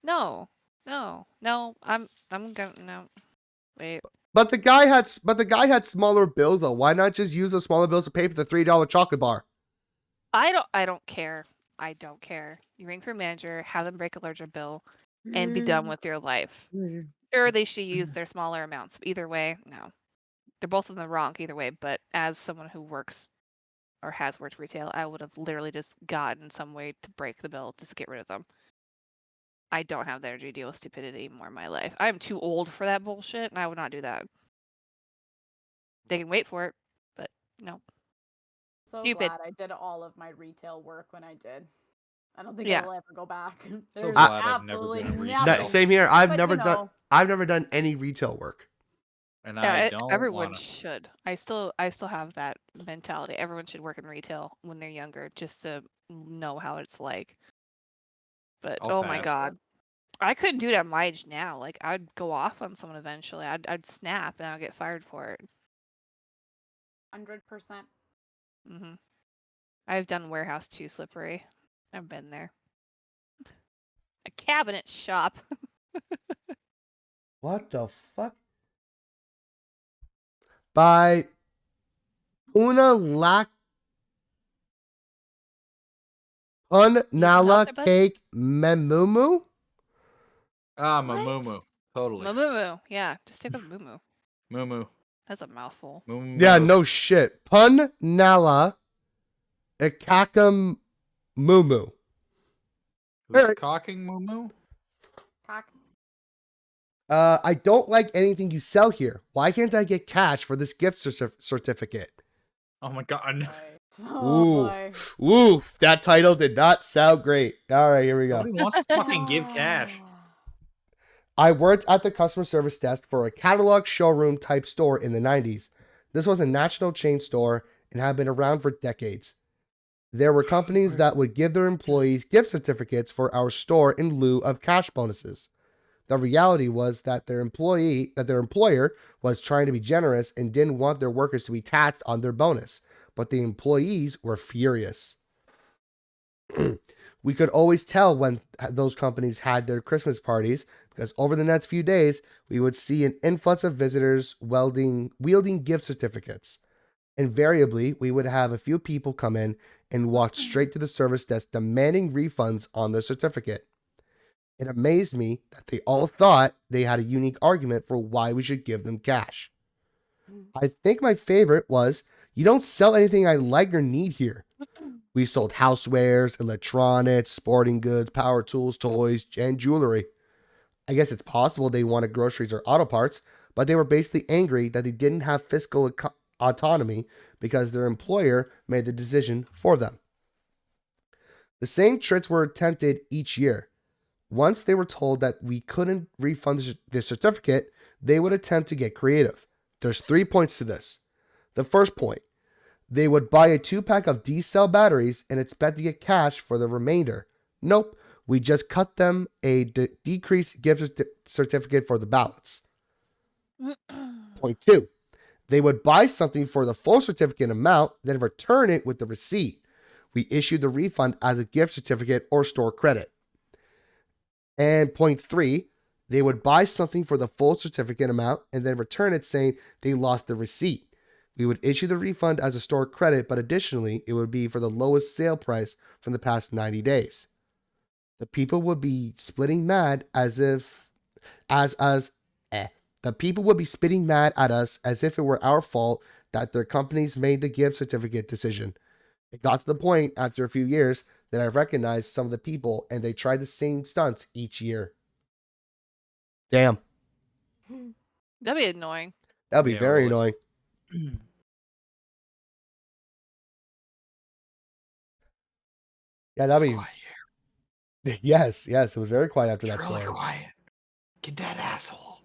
No. I'm gonna no. Wait. But the guy had smaller bills though. Why not just use the smaller bills to pay for the $3 chocolate bar? I don't care. I don't care. You ring for a manager, have them break a larger bill, and be done with your life. Sure, they should use their smaller amounts. Either way, no. They're both in the wrong either way, but as someone who works or has worked retail, I would have literally just gotten some way to break the bill just to get rid of them. I don't have the energy to deal with stupidity anymore in my life. I'm too old for that bullshit, and I would not do that. They can wait for it, but no. So Stupid. glad I did all of my retail work when I did. I don't think Yeah. I will ever go back. So There's glad I've never absolutely been in nothing. retail. Same here. I've But, never you done. know, I've never done any retail work. And Yeah, I don't everyone want to. should. I still have that mentality. Everyone should work in retail when they're younger, just to know how it's like. But I'll oh my pass. god, I couldn't do it at my age now. Like I'd go off on someone eventually. I'd snap and I'd get fired for it. 100%. hmm I've done warehouse too slippery. I've been there. A cabinet shop. What the fuck? By Una Lac Nala there, bud? Cake Memumu? Ah, What? Mamumu. Totally. Moo. Yeah, just stick with moo. Moo. That's a mouthful. Yeah, no shit. Pun Nala Ikakam Mumu. Who's Alright. cocking Moo? Cock. I don't like anything you sell here. Why can't I get cash for this gift certificate? Oh my god. Oh Ooh. boy. Ooh, that title did not sound great. All right, here we go. Nobody wants to fucking give cash. I worked at the customer service desk for a catalog showroom type store in the 90s. This was a national chain store and had been around for decades. There were companies that would give their employees gift certificates for our store in lieu of cash bonuses. The reality was that their employer was trying to be generous and didn't want their workers to be taxed on their bonus, but the employees were furious. We could always tell when those companies had their Christmas parties because over the next few days, we would see an influx of visitors wielding gift certificates. Invariably, we would have a few people come in and walk straight to the service desk demanding refunds on their certificate. It amazed me that they all thought they had a unique argument for why we should give them cash. I think my favorite was, you don't sell anything I like or need here. We sold housewares, electronics, sporting goods, power tools, toys, and jewelry. I guess it's possible they wanted groceries or auto parts, but they were basically angry that they didn't have fiscal autonomy because their employer made the decision for them. The same tricks were attempted each year. Once they were told that we couldn't refund the certificate, they would attempt to get creative. There's 3 points to this. The first point, they would buy a 2-pack of D-cell batteries and expect to get cash for the remainder. Nope, we just cut them a decreased gift certificate for the balance. Point 2, they would buy something for the full certificate amount, then return it with the receipt. We issued the refund as a gift certificate or store credit. And point 3, they would buy something for the full certificate amount and then return it saying they lost the receipt. We would issue the refund as a store credit, but additionally, it would be for the lowest sale price from the past 90 days. The people would be splitting mad the people would be spitting mad at us as if it were our fault that their companies made the gift certificate decision. It got to the point after a few years that I recognized some of the people and they tried the same stunts each year. Damn. That'd be annoying. That'd be Yeah, very really. annoying. Yeah, that'd be. Quiet. Yes, it was very quiet after that It's really story. quiet. Get that asshole.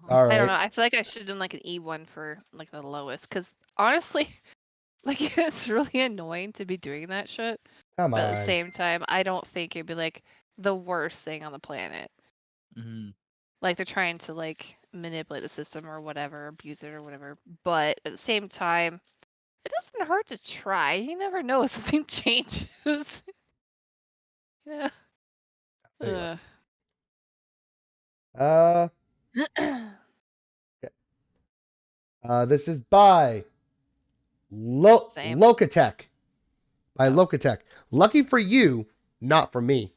All I don't know. right. I feel like I should have done like an E1 for like the lowest, because honestly, like it's really annoying to be doing that shit. Come But at the on. same time, I don't think it'd be like the worst thing on the planet. Mm-hmm. Like they're trying to like manipulate the system or whatever, abuse it or whatever. But at the same time, it doesn't hurt to try. You never know if something changes. Yeah. There you Ugh. This is by Same. Locatech. By Locatech. Lucky for you, not for me.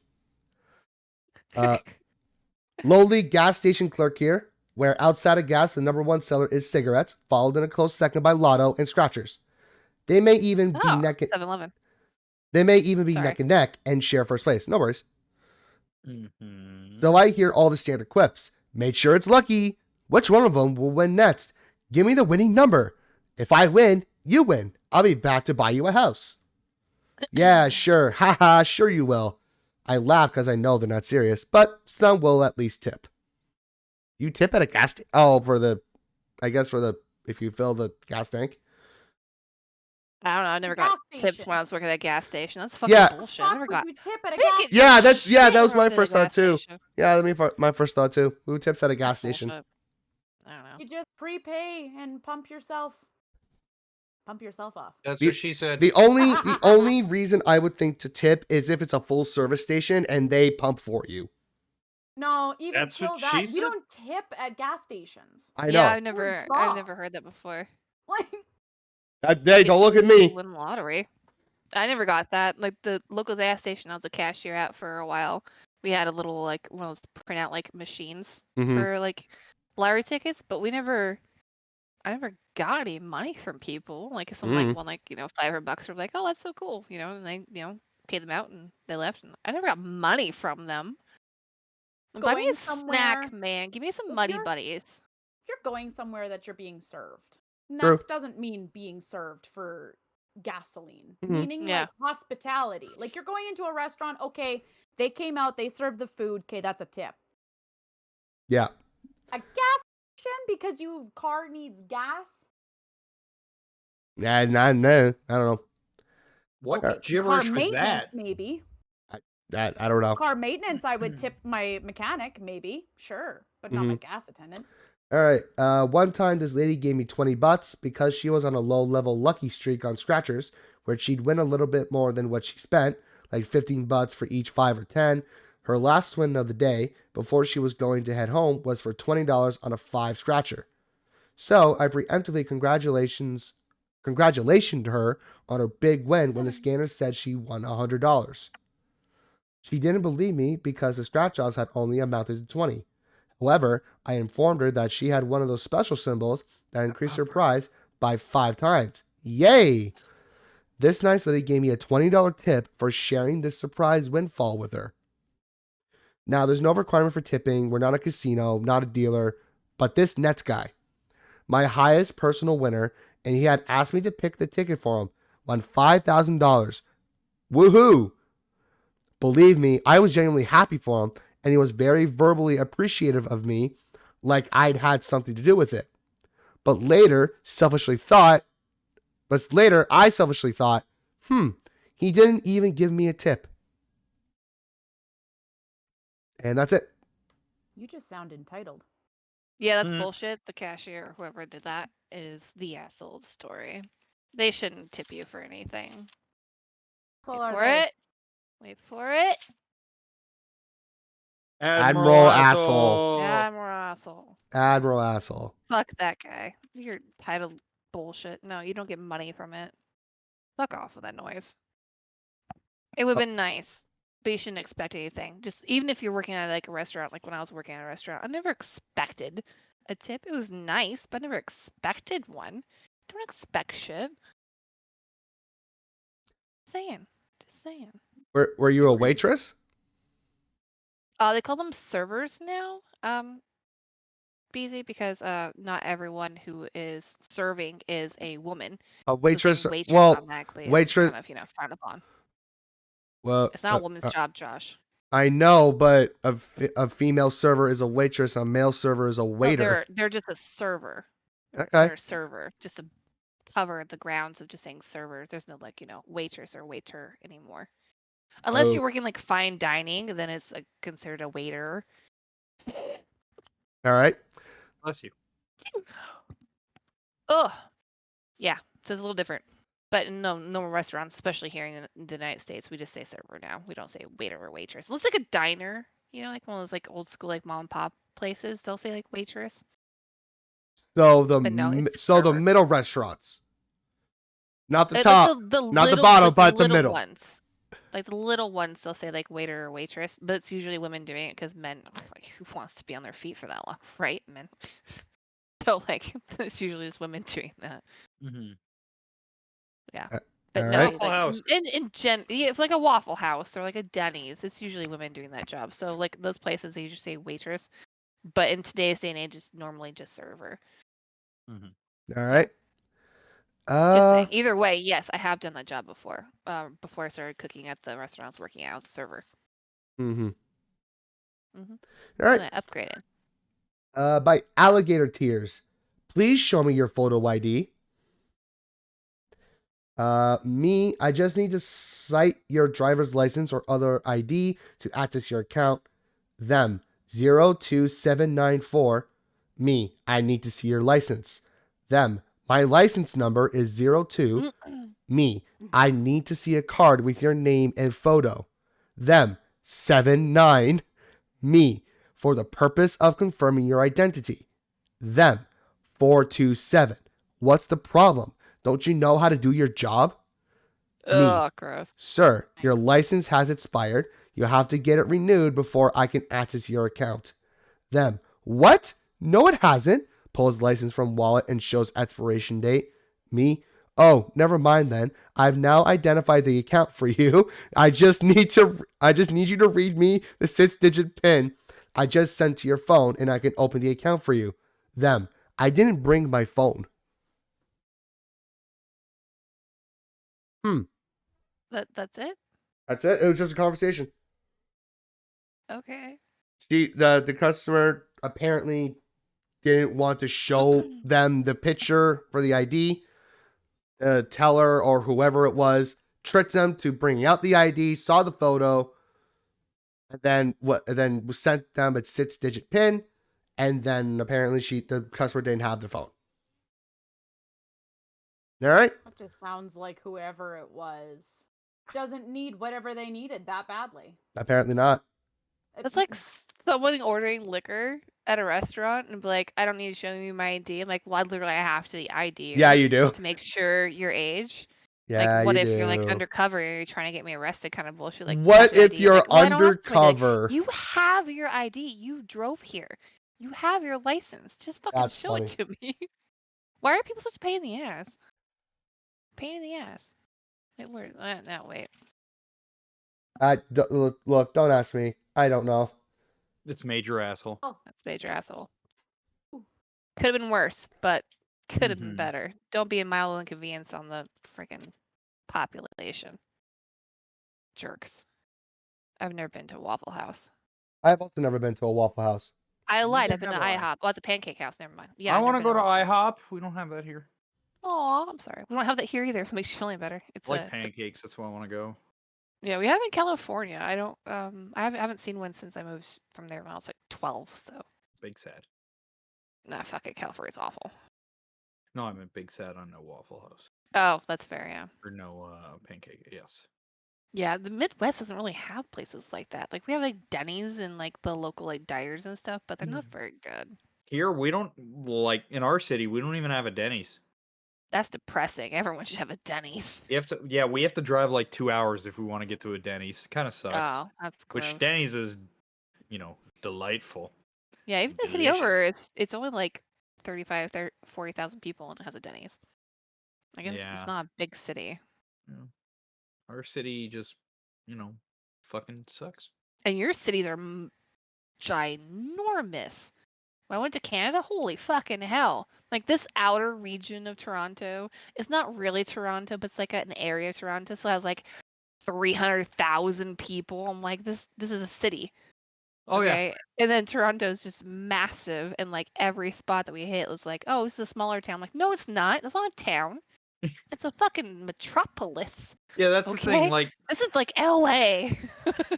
Lowly gas station clerk here, where outside of gas, the number one seller is cigarettes, followed in a close second by Lotto and Scratchers. They may even be neck 7-Eleven. neck and neck and share first place. No worries. Mm-hmm. So I hear all the standard quips. Make sure it's lucky. Which one of them will win next? Give me the winning number. If I win, you win. I'll be back to buy you a house. Yeah, sure. Haha, sure you will. I laugh because I know they're not serious, but some will at least tip. You tip at a gas tank? Oh, if you fill the gas tank. I don't know. I never Gas got tips station. when I was working at a gas station. That's fucking Yeah. bullshit. I Fuck never would got. you tip at a I didn't gas get Yeah, that shit was when I my worked at a first thought gas too. station. Yeah, my first thought too. Who tips at a gas That's station? bullshit. I don't know. You just prepay and pump yourself off. That's The- what she said. The only reason I would think to tip is if it's a full service station and they pump for you. No, even That's still what that she you said? don't tip at gas stations. I Yeah, know. I've never heard that before. Like, Hey, don't look at me. Win the lottery. I never got that. Like the local gas station I was a cashier at for a while. We had a little like one of those printout like machines Mhm. for like lottery tickets, but I never got any money from people. Like if someone like won like, $500 or like, oh, that's so cool, and they, paid them out and they left. And I never got money from them. Buy me going a somewhere. snack, man. Give me some If Muddy you're- Buddies. If you're going somewhere that you're being served, and True. that doesn't mean being served for gasoline, Mhm. meaning Yeah. like hospitality. Like you're going into a restaurant, okay, they came out, they served the food, okay, that's a tip. Yeah. A gas station because your car needs gas? Yeah, I don't know. What Okay, car gibberish was maintenance, that? maybe. I don't know. Car maintenance, I would tip my mechanic, maybe, sure, but not my gas attendant. All right. One time, this lady gave me $20 because she was on a low-level lucky streak on scratchers, where she'd win a little bit more than what she spent, like $15 for each 5 or 10. Her last win of the day, before she was going to head home, was for $20 on a 5 scratcher. So I preemptively congratulationed her on her big win when the scanner said she won $100. She didn't believe me because the scratch-offs had only amounted to 20. However, I informed her that she had one of those special symbols that increased her prize by 5 times. Yay! This nice lady gave me a $20 tip for sharing this surprise windfall with her. Now, there's no requirement for tipping. We're not a casino, not a dealer, but this Nets guy, my highest personal winner, and he had asked me to pick the ticket for him, won $5,000. Woohoo! Believe me, I was genuinely happy for him, and he was very verbally appreciative of me, like I'd had something to do with it. But later, I selfishly thought, he didn't even give me a tip. And that's it. You just sound entitled. Yeah, that's bullshit. The cashier or whoever did that is the asshole of the story. They shouldn't tip you for anything. Wait for it. Admiral asshole. Admiral asshole. Asshole. Fuck that guy. You're titled bullshit. No, you don't get money from it. Fuck off with that noise. It would have been nice, but you shouldn't expect anything. Just even if you're working at like a restaurant, like when I was working at a restaurant, I never expected a tip. It was nice, but I never expected one. Don't expect shit. Just saying. Were you a waitress? They call them servers now. Beziie, because not everyone who is serving is a woman. A So waitress. saying waitress Well, automatically is waitress. kind of, frowned upon. Well, It's not a woman's job, Josh. I know, but a female server is a waitress. A male server is a waiter. No, they're just a server. Okay. They're a server, just to cover the grounds of just saying servers. There's no waitress or waiter anymore. Unless you're working like fine dining, then it's considered a waiter. All right. Bless you. Oh, yeah. So it's a little different. But in normal restaurants, especially here in the United States, we just say server now. We don't say waiter or waitress. Unless like a diner, like one of those like old school like mom and pop places, they'll say like waitress. So But no, it's just the server. middle restaurants, not the Like top, not the bottom, like but the little middle. ones. Like the little ones, they'll say like waiter or waitress, but it's usually women doing it because men, like, who wants to be on their feet for that long, right? Men. So like, it's usually just women doing that. Mm-hmm. Yeah. All But no, right. Waffle House. if like a Waffle House or like a Denny's, it's usually women doing that job. So like those places, they usually say waitress, but in today's day and age, it's normally just server. Mm-hmm. All right. Just saying. Either way, yes, I have done that job before. Before I started cooking at the restaurant I was working at as a server. Mm-hmm. Mm-hmm. All right. And I upgraded. By Alligator Tears. Please show me your photo ID. Me, I just need to cite your driver's license or other ID to access your account. Them, 02794. Me, I need to see your license. Them, my license number is 02. Me, I need to see a card with your name and photo. Them, 79. Me, for the purpose of confirming your identity. Them, 427. What's the problem? Don't you know how to do your job? Me, Gross. sir, your license has expired. You have to get it renewed before I can access your account. Them, what? No, it hasn't. Pulls license from wallet and shows expiration date. Me, oh, never mind then. I've now identified the account for you. I just need you to read me the 6-digit PIN I just sent to your phone and I can open the account for you. Them, I didn't bring my phone. That's it? That's it. It was just a conversation. Okay. The customer apparently didn't want to show them the picture for the ID. Teller or whoever it was tricked them to bring out the ID, saw the photo, and then sent them a 6-digit PIN, and then apparently the customer didn't have the phone. All right. That just sounds like whoever it was doesn't need whatever they needed that badly. Apparently not. It's like someone ordering liquor at a restaurant and be like, I don't need to show you my ID. I'm like, well, I have to ID you. Yeah, you do. To make sure your age. Yeah, like, what you if do. you're like undercover and you're trying to get me arrested kind of bullshit? Like, what if ID? you're like, well, undercover? You have your ID. You drove here. You have your license. Just fucking That's show funny. it to me. Why are people such a pain in the ass? Pain in the ass. Wait, where? No, wait. Look, don't ask me. I don't know. It's major asshole. Oh, That's major asshole. Could have been worse, but could have been Mhm. better. Don't be a mild inconvenience on the freaking population. Jerks. I've never been to a Waffle House. I've also never been to a Waffle House. I lied. Neither I've been to have I. IHOP. Oh, it's a pancake house. Never mind. Yeah, I want to go to IHOP. We don't have that here. Oh, I'm sorry. We don't have that here either. If it makes you feel any better. It's I like pancakes. That's why I want to go. Yeah, we have in California. I don't. I haven't seen one since I moved from there when I was like 12. So. Big sad. Nah, fuck it. California's awful. No, I'm a big sad on no Waffle House. Oh, that's fair. Yeah. Or no pancake. Yes. Yeah, the Midwest doesn't really have places like that. Like we have like Denny's and like the local like diners and stuff, but they're not very good. Here we don't like in our city. We don't even have a Denny's. That's depressing. Everyone should have a Denny's. We have to drive like 2 hours if we want to get to a Denny's. Kind of sucks. Oh, that's gross. Which Denny's is, delightful. Yeah, even the city delicious. over, it's only like 40,000 people and it has a Denny's. I guess Yeah. it's not a big city. Our city just, fucking sucks. And your cities are ginormous. When I went to Canada, holy fucking hell. Like this outer region of Toronto, it's not really Toronto, but it's like an area of Toronto, so it has like 300,000 people. I'm like, this is a city. Oh yeah. Okay. And then Toronto's just massive, and like every spot that we hit was like, oh, this is a smaller town. I'm like, no, it's not. It's not a town. It's a fucking metropolis. Yeah, that's the thing. Like, this is like LA.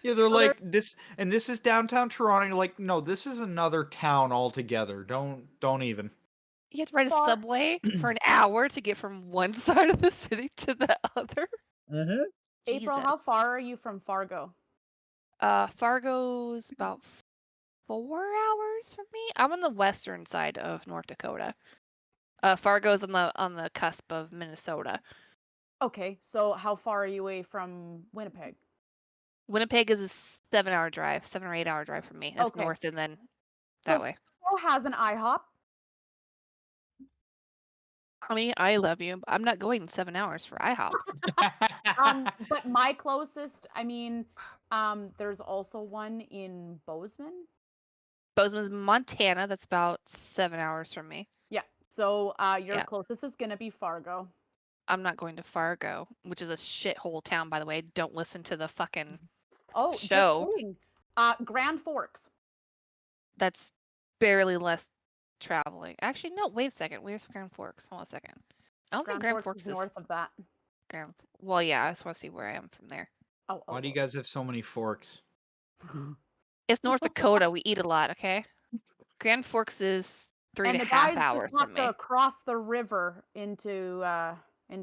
yeah, they're like this, and this is downtown Toronto. You're like, no, this is another town altogether. Don't even. You have to ride a subway for an hour to get from one side of the city to the other. Mm-hmm. April, how far are you from Fargo? Fargo's about 4 hours from me. I'm on the western side of North Dakota. Fargo's on the cusp of Minnesota. Okay, so how far are you away from Winnipeg? Winnipeg is a 7-hour drive, 7 or 8 hour drive from me. That's north and then that way. Fargo has an IHOP. Honey, I love you. I'm not going 7 hours for IHOP. But my closest, there's also one in Bozeman. Bozeman's Montana. That's about 7 hours from me. Yeah. So your closest is gonna be Fargo. I'm not going to Fargo, which is a shithole town, by the way. Don't listen to the fucking Oh, show. just kidding. Grand Forks. That's barely less traveling. Actually, no, wait a second. Where's Grand Forks? Hold on a second. I don't think Grand Forks is north of that. Well, yeah, I just want to see where I am from there. Oh, Why do you guys have so many forks? It's North Dakota. We eat a lot, okay? Grand Forks is 3.5 hours just have from me. to cross the river into the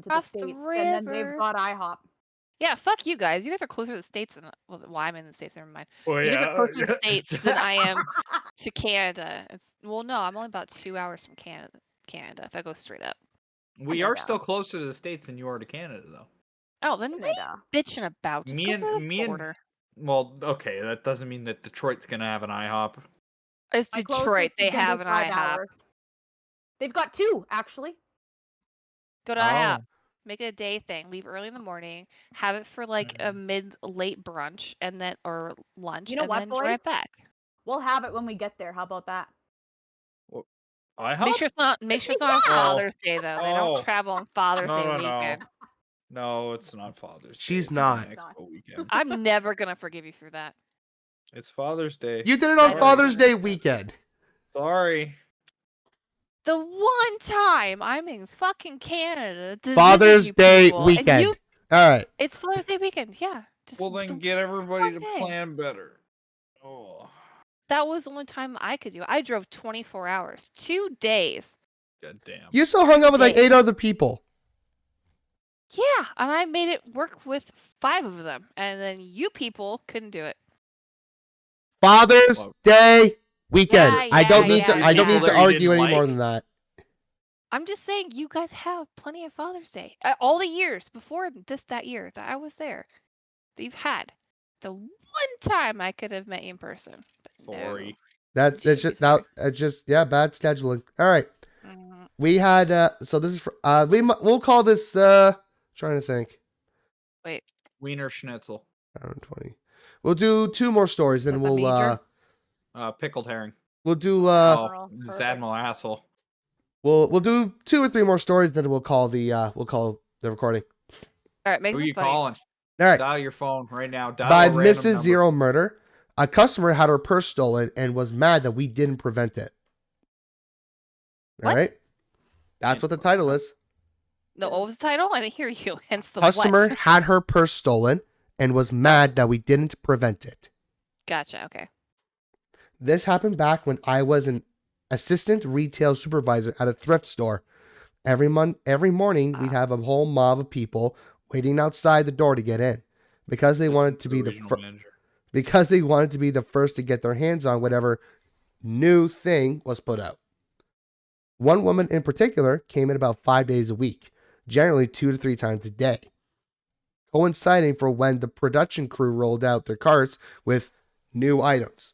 Cross the states, and then they've river. got IHOP. Yeah, fuck you guys. You guys are closer to the States than well, I'm in the States, never mind. Well, You guys are closer to the States than I am to Canada. Well, no, I'm only about 2 hours from Canada if I go straight up. We are still closer to the States than you are to Canada, though. Oh, then what are you bitching about? Just go to the border. Well, okay, that doesn't mean that Detroit's gonna have an IHOP. It's Detroit. They have an IHOP. They've got 2, actually. Go to IHOP. Make it a day thing. Leave early in the morning. Have it for like a late brunch and then or lunch. You know and what, then boys? drive back. We'll have it when we get there. How about that? IHOP? Make sure it's not on Father's Day though. They don't travel on Father's Day weekend. No, it's not Father's Day. She's not. I'm never gonna forgive you for that. It's Father's Day. You did it on Father's Day weekend. Sorry. The one time I'm in fucking Canada to Father's Day people, weekend. All right. It's Father's Day weekend. Yeah. Well, then get everybody to plan better. Oh. That was the only time I could do it. I drove 24 hours, 2 days. God damn. You still hung out with like 8 other people. Yeah, and I made it work with 5 of them, and then you people couldn't do it. Father's Day weekend. Yeah, I don't need to argue any like. more than that. I'm just saying you guys have plenty of Father's Day. All the years before that year that I was there, that you've had. The one time I could have met you in person. But Sorry. No. That's just bad scheduling. All right. We had so this is for, we'll call this trying to think. Wait. Wiener Schnitzel. 20. We'll do 2 more stories, then we'll pickled herring. We'll do Zadmal asshole. We'll do 2 or 3 more stories, then we'll call the recording. All right, make Who are you funny. calling? All right. Dial your phone right now. By Mrs. Zero Murder, a customer had her purse stolen and was mad that we didn't prevent it. All right. That's what the title is. No, what was the title? I didn't hear you. Hence the customer had her purse stolen and was mad that we didn't prevent it. Gotcha. Okay. This happened back when I was an assistant retail supervisor at a thrift store. Every morning, we'd have a whole mob of people waiting outside the door to get in because they wanted to be the first to get their hands on whatever new thing was put out. One woman in particular came in about 5 days a week, generally 2 to 3 times a day, coinciding for when the production crew rolled out their carts with new items.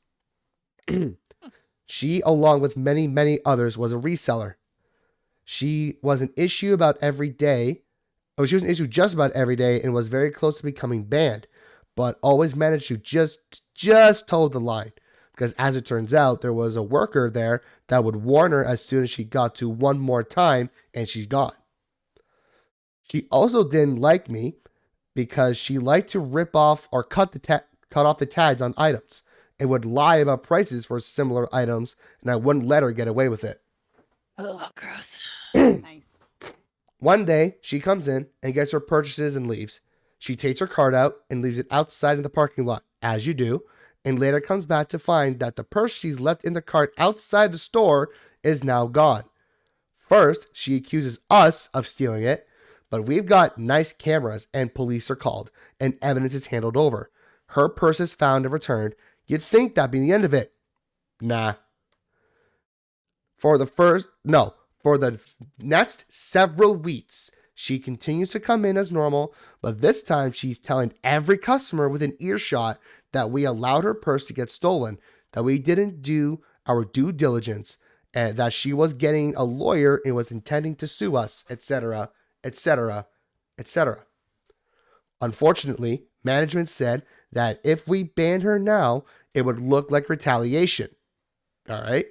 She, along with many, many others, was a reseller. She was an issue about every day. Oh, she was an issue just about every day and was very close to becoming banned, but always managed to just toe the line. Because as it turns out, there was a worker there that would warn her as soon as she got to one more time and she's gone. She also didn't like me because she liked to rip off or cut off the tags on items and would lie about prices for similar items, and I wouldn't let her get away with it. Oh, gross. Nice. One day, she comes in and gets her purchases and leaves. She takes her cart out and leaves it outside in the parking lot, as you do, and later comes back to find that the purse she's left in the cart outside the store is now gone. First, she accuses us of stealing it, but we've got nice cameras and police are called, and evidence is handed over. Her purse is found and returned. You'd think that'd be the end of it. Nah. For the next several weeks, she continues to come in as normal, but this time she's telling every customer within earshot that we allowed her purse to get stolen, that we didn't do our due diligence, and that she was getting a lawyer and was intending to sue us, etc., etc., etc. Unfortunately, management said that if we banned her now, it would look like retaliation. All right?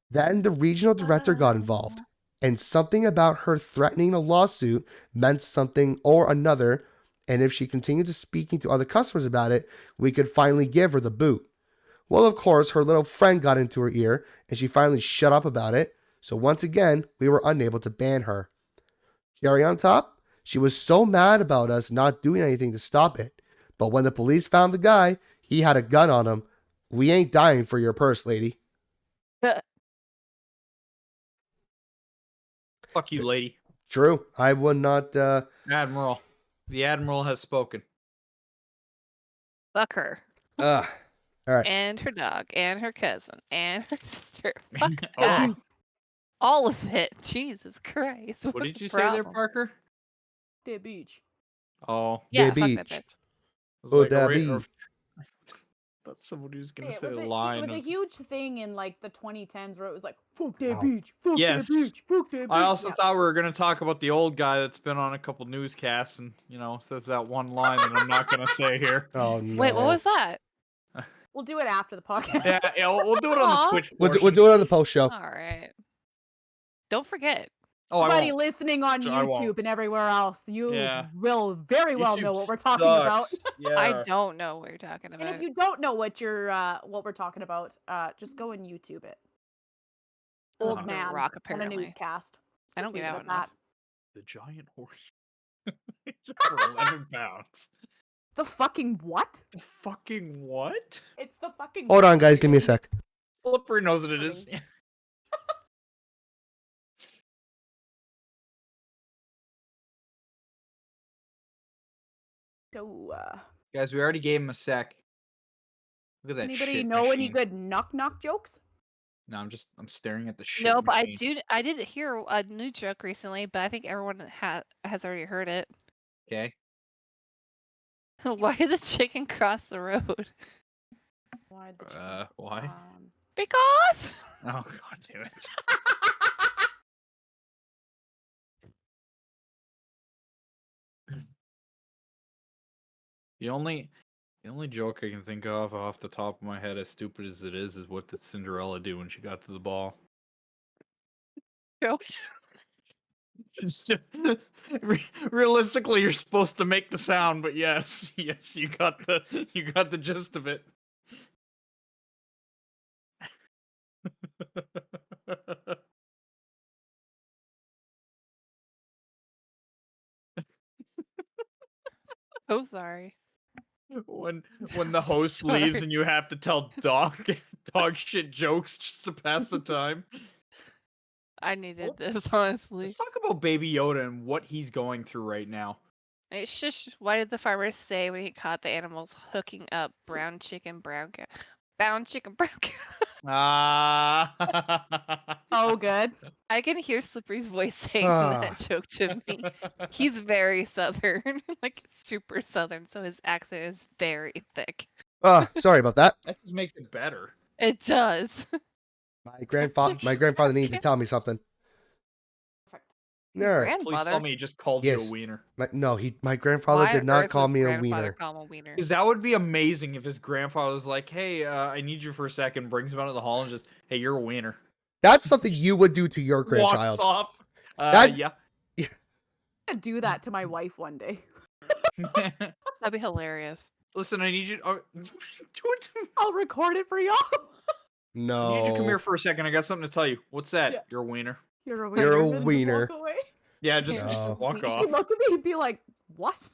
Then the regional director got involved, and something about her threatening a lawsuit meant something or another, and if she continued to speaking to other customers about it, we could finally give her the boot. Well, of course, her little friend got into her ear, and she finally shut up about it, so once again, we were unable to ban her. Cherry on top, she was so mad about us not doing anything to stop it, but when the police found the guy, he had a gun on him. We ain't dying for your purse, lady. Fuck you, lady. True. I would not, Admiral. The Admiral has spoken. Fuck her. All right. And her dog, and her cousin, and her sister. Fuck Oh. that. All of it. Jesus Christ. What did you say there, Parker? The beach. Oh. Yeah, The fuck that beach. bitch. I was Oh, like, that are we- beach. That's somebody who's gonna It say was, a it line. was a of- huge thing in like the 2010s where it was like, fuck that Wow. beach, fuck Yes. that beach, fuck that beach. I also Yeah. thought we were gonna talk about the old guy that's been on a couple newscasts and says that one line that I'm not gonna say here. Oh, no. Wait, what was that? We'll do it after the podcast. Yeah, we'll do it on the Aw. Twitch. We'll portion. do it on the post show. All right. Don't forget. Oh, I Everybody won't. listening on I won't. YouTube and everywhere else, you Yeah. will very well know YouTube what we're talking about. sucks. Yeah. I don't know what you're talking And about. if you don't know what we're talking about, just go and YouTube it. I Old live under a man rock, on a apparently. newscast. I Just don't get leave it out at enough. The giant horse. It's for 11 pounds. The fucking what? The fucking what? It's the fucking. Hold on, guys. Give me a sec. Slippery knows what it is. So, Guys, we already gave him a sec. Look at that anybody shit know any machine. good knock jokes? No, I'm staring at the shit No, but machine. I did hear a new joke recently, but I think everyone has already heard it. Okay. Why did the chicken cross the road? Why'd the chicken- Why? Because. Oh, god damn it. The only joke I can think of off the top of my head, as stupid as it is what did Cinderella do when she got to the ball? Jokes. Realistically, you're supposed to make the sound, but yes, you got the gist of it. Oh, sorry. When the host leaves Sorry. and you have to tell dog shit jokes just to pass the time. I needed this, honestly. Let's talk about Baby Yoda and what he's going through right now. It's just, what did the farmer say when he caught the animals hooking up brown chicken, brown cow? Brown chicken, brown cow. Ah. Oh, good. I can hear Slippery's voice saying Ah. that joke to me. He's very southern, like super southern, so his accent is very thick. Sorry about that. That just makes it better. It does. My grandfather needed to tell me something. Perfect. All right. Please tell me he just called Yes. you a wiener. My grandfather Why did on not earth call would me a grandfather wiener. call him a wiener? Because that would be amazing if his grandfather was like, "Hey, I need you for a second," brings him out of the hall and just, "Hey, you're a wiener." That's something you would do to your grandchild. Walks off. That's- Yeah. I'm gonna do that to my wife one day. That'd be hilarious. Listen, I need you. Do it to me. I'll record it for y'all. No. I need you to come here for a second. I got something to tell you. What's that? Yeah. You're a wiener. You're a You're a and then just wiener. walk away. Yeah, just No. walk She'd off. look at me and be like, "What?"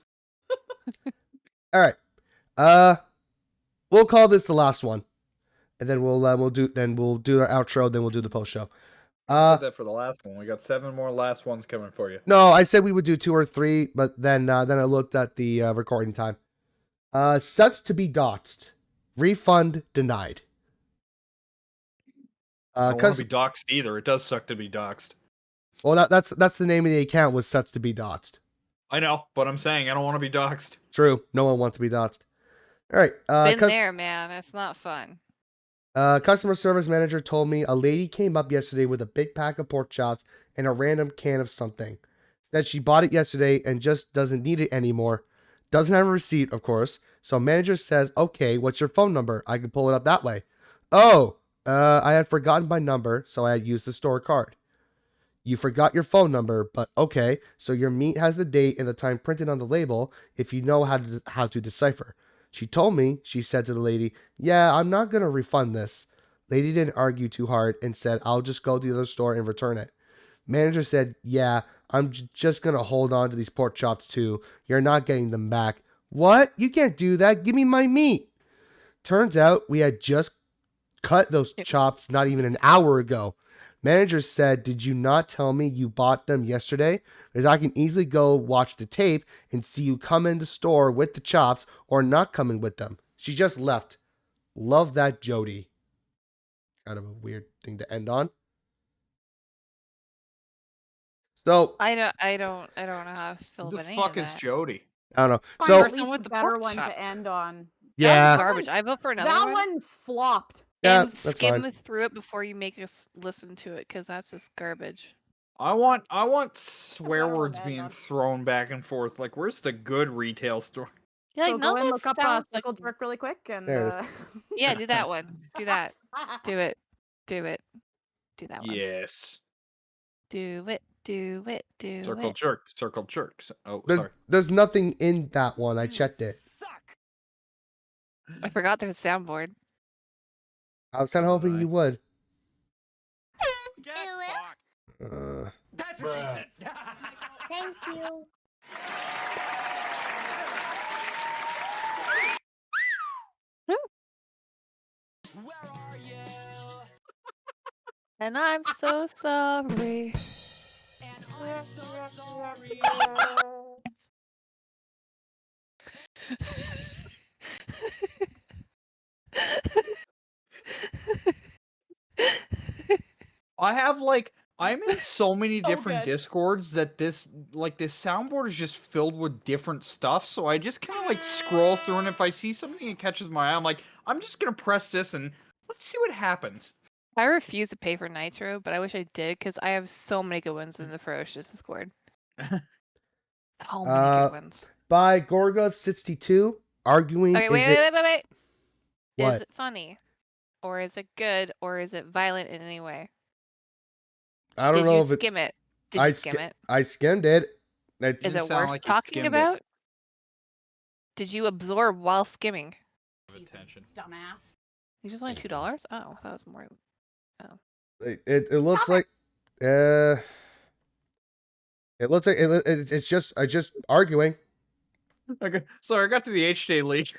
All right. We'll call this the last one, and then we'll do our outro. Then we'll do the post show. I said that for the last one. We got 7 more last ones coming for you. No, I said we would do 2 or 3, but then I looked at the recording time. Sets to be doxed. Refund denied. I don't want Cause to be doxxed either. It does suck to be doxxed. well, that's the name of the account was sets to be doxed. I know, but I'm saying I don't want to be doxxed. True, no one wants to be doxed. All right. Been there, man. It's not fun. Customer service manager told me a lady came up yesterday with a big pack of pork chops and a random can of something. Said she bought it yesterday and just doesn't need it anymore. Doesn't have a receipt, of course. So manager says, "Okay, what's your phone number? I can pull it up that way." Oh, I had forgotten my number, so I had used the store card. You forgot your phone number, but okay, so your meat has the date and the time printed on the label if you know how to decipher. She told me, she said to the lady, yeah, I'm not going to refund this. Lady didn't argue too hard and said, I'll just go to the other store and return it. Manager said, yeah, I'm just going to hold on to these pork chops too. You're not getting them back. What? You can't do that. Give me my meat. Turns out we had just cut those chops not even an hour ago. Manager said, did you not tell me you bought them yesterday? Because I can easily go watch the tape and see you come in the store with the chops or not coming with them. She just left. Love that, Jody. Kind of a weird thing to end on. So I don't know how to feel Who the about any fuck of is that. Jody? I don't know. Find So at Person least with a the better pork one chops. to end on. yeah, That was garbage. I vote for another That one. one flopped. yeah, And that's skim fine. through it before you make us listen to it, because that's just garbage. I want swear one words to end being on. thrown back and forth. Like, where's the good retail store? Yeah, So like, go none of and that look up sounds like. Circle Jerk really quick and There it Yeah, do that one. Do that. Do it. Do it. Do that one. Yes. Do it. Do it. Do Circle it. jerk. Circle jerks. Oh, sorry. There's nothing in that one. I checked it. I forgot there's a soundboard. I was kind of hoping you would. That's what she said. Thank you. Where are you? And I'm so sorry. And I'm so sorry. I'm in so many So different good. discords that this soundboard is just filled with different stuff. So I just kind of like scroll through, and if I see something that catches my eye, I'm like, I'm just gonna press this and let's see what happens. I refuse to pay for Nitro, but I wish I did, because I have so many good ones in the Ferocious Discord. So many good ones. By Gorgov62, arguing Okay, is wait. What? Is it funny? Or is it good? Or is it violent in any way? I don't know if Did you skim it? Did I you skim it? I skimmed it. Is Didn't it sound worth like you talking skimmed it. about? Did you absorb while skimming? Attention. Dumbass. It was only $2? Oh, that was more. It looks like it looks like it's just arguing. Okay, sorry, I got to the H-Day leak.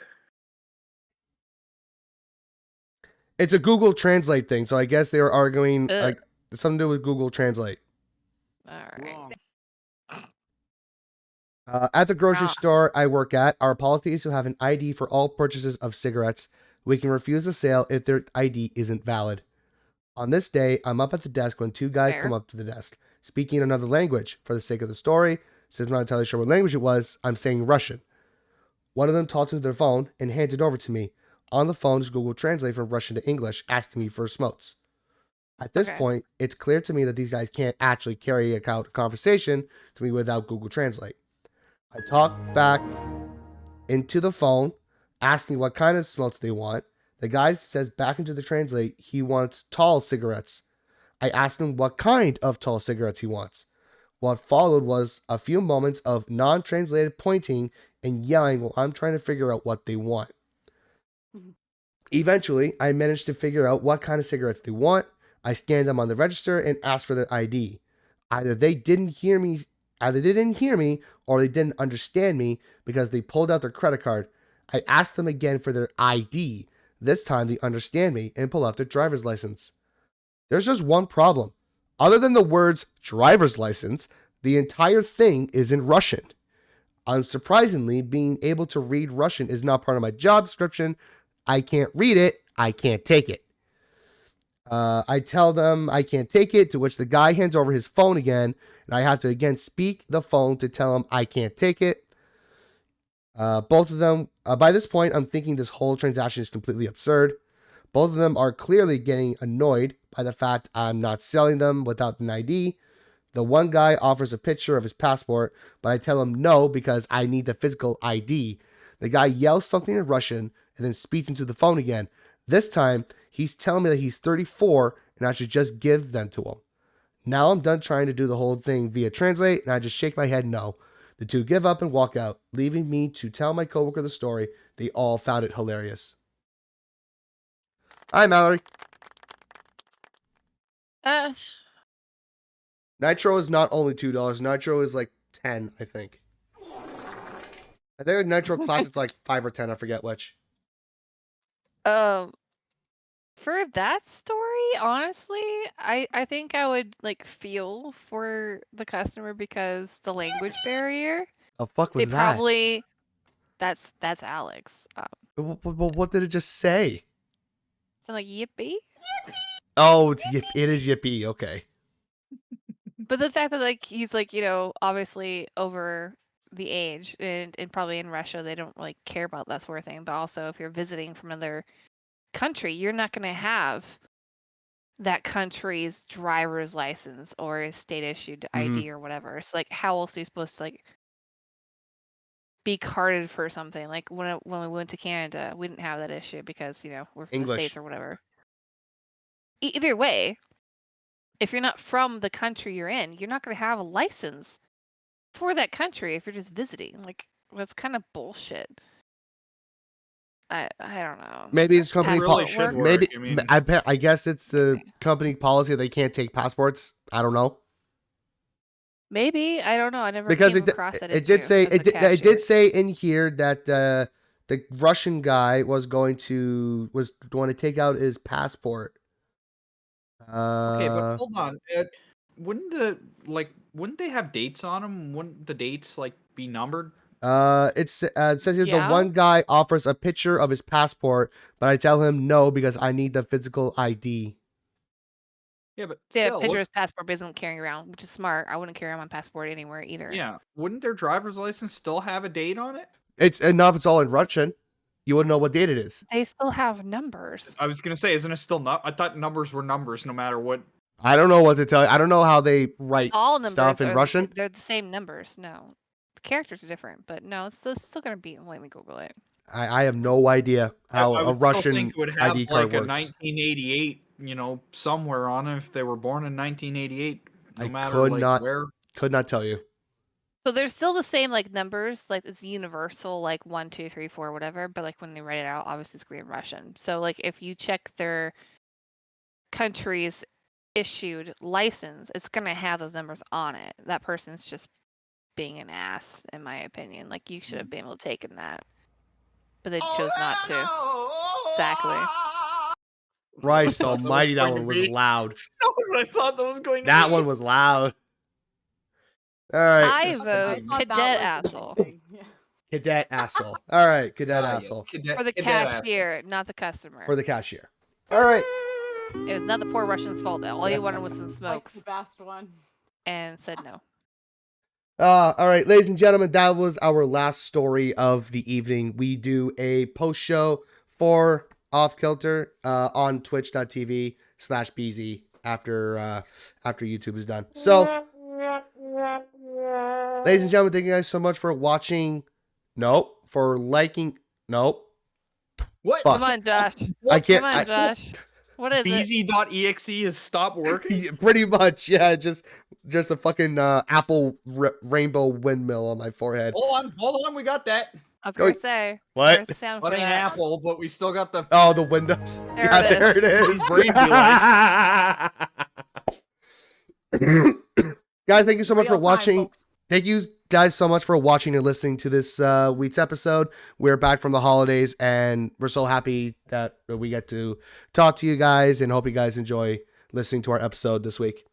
It's a Google Translate thing, so I guess they were arguing Ugh. like something to do with Google Translate. All right. At the grocery Ah. store I work at, our policy is to have an ID for all purchases of cigarettes. We can refuse the sale if their ID isn't valid. On this day, I'm up at the desk when two guys Fair. come up to the desk, speaking another language. For the sake of the story, since I'm not entirely sure what language it was, I'm saying Russian. One of them talks into their phone and hands it over to me. On the phone is Google Translate from Russian to English, asking me for smokes. At this Okay. point, it's clear to me that these guys can't actually carry out a conversation to me without Google Translate. I talk back into the phone, asking what kind of smokes they want. The guy says back into the translate he wants tall cigarettes. I asked him what kind of tall cigarettes he wants. What followed was a few moments of non-translated pointing and yelling while I'm trying to figure out what they want. Eventually, I managed to figure out what kind of cigarettes they want. I scanned them on the register and asked for their ID. Either they didn't hear me or they didn't understand me because they pulled out their credit card. I asked them again for their ID. This time they understand me and pull out their driver's license. There's just one problem. Other than the words driver's license, the entire thing is in Russian. Unsurprisingly, being able to read Russian is not part of my job description. I can't read it. I can't take it. I tell them I can't take it, to which the guy hands over his phone again, and I have to again speak the phone to tell him I can't take it. Both of them, by this point, I'm thinking this whole transaction is completely absurd. Both of them are clearly getting annoyed by the fact I'm not selling them without an ID. The one guy offers a picture of his passport, but I tell him no because I need the physical ID. The guy yells something in Russian and then speaks into the phone again. This time, he's telling me that he's 34 and I should just give them to him. Now I'm done trying to do the whole thing via translate, and I just shake my head no. The two give up and walk out, leaving me to tell my coworker the story. They all found it hilarious. Hi, Mallory. Nitro is not only $2. Nitro is like 10, I think. I think Nitro Classic's like 5 or 10. I forget which. For that story, honestly, I think I would like feel for the customer because the language barrier. The fuck was They that? probably that's Alex. What did it just say? Sound like yippee. Oh, it's yip. It is yippee. Okay. But the fact that like he's like, obviously over the age and probably in Russia they don't like care about that sort of thing. But also if you're visiting from another country, you're not gonna have that country's driver's license or state issued ID or whatever. It's like how else are you supposed to like be carded for something? Like when we went to Canada, we didn't have that issue because, we're from the States or whatever. Either way, if you're not from the country you're in, you're not going to have a license for that country if you're just visiting. Like, that's kind of bullshit. I don't know. Maybe it's company really should work. Maybe I mean- I guess it's the company policy that they can't take passports. I don't know. Maybe, I don't know. I never Because came it across that it did issue say as a it cashier. did say in here that the Russian guy was going to take out his passport. Okay, but hold on. Wouldn't they have dates on them? Wouldn't the dates like be numbered? It says here the Yeah. one guy offers a picture of his passport, but I tell him no because I need the physical ID. Yeah, but Yeah, still, picture of his passport but isn't carrying around, which is smart. I wouldn't carry my passport anywhere either. yeah, wouldn't their driver's license still have a date on it? It's enough. It's all in Russian. You wouldn't know what date it is. They still have numbers. I was gonna say, isn't it still not? I thought numbers were numbers no matter what. I don't know what to tell you. I don't know how they write All numbers stuff in are Russian. they're the same numbers. No, the characters are different, but no, it's still gonna be. Let me Google it. I have no idea how I a would still Russian think it would have ID card like a works. 1988, somewhere on it if they were born in 1988. No I matter could like not- where. Could not tell you. So they're still the same like numbers, like it's universal, like 1, 2, 3, 4, whatever. But like when they write it out, obviously it's gonna be in Russian. So like if you check their country's issued license, it's gonna have those numbers on it. That person's just being an ass, in my opinion. Like you should have been able to take in that, but they chose not to. Exactly. Christ I thought that was almighty, that going to one was be. loud. I thought that was going to That be. one was loud. All right. I That's vote fine. thought that cadet was asshole interesting. Yeah. Cadet asshole. All right, cadet Ah, yeah. asshole for the cashier, not the customer. for the cashier. All right. It was not the poor Russian's fault. All he wanted was some Like smokes the best one. and said no. All right, ladies and gentlemen, that was our last story of the evening. We do a post show for Off Kilter on twitch.tv/Beziie after YouTube is done. So, ladies and gentlemen, thank you guys so much for watching. Nope. For liking. Nope. What? Fuck. Come on, Josh. I can't. Come on, Josh. What is it? Beziie.exe has stopped working. Pretty much, yeah. Just a fucking apple rainbow windmill on my forehead. Hold on, we got that. I was Go- gonna say. What? There's a sound What for ain't that. Apple, but we still got the. Oh, the windows. There Yeah, it is. there it is. Brain Guys, thank you so much for Real time, watching. folks. Thank you guys so much for watching and listening to this week's episode. We're back from the holidays, and we're so happy that we get to talk to you guys, and hope you guys enjoy listening to our episode this week.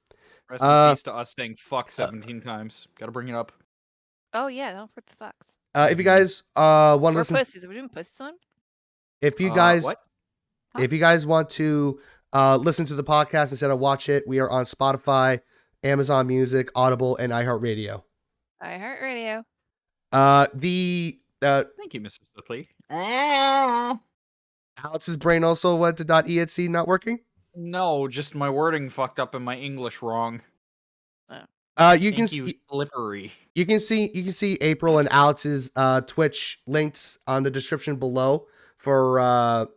Rest in peace to us saying fuck 17 times. Gotta bring it up. Oh yeah, don't forget the fucks. If you guys want to We're listen, pussies. Are we doing pussies on? if you guys What? if you guys want to listen to the podcast instead of watch it, we are on Spotify, Amazon Music, Audible, and iHeartRadio. iHeartRadio. Thank you, Mrs. Sipley. Alex's brain also went to .exe not working. No, just my wording fucked up and my English wrong. You can Thank you, slippery. you can see April and Alex's Twitch links on the description below for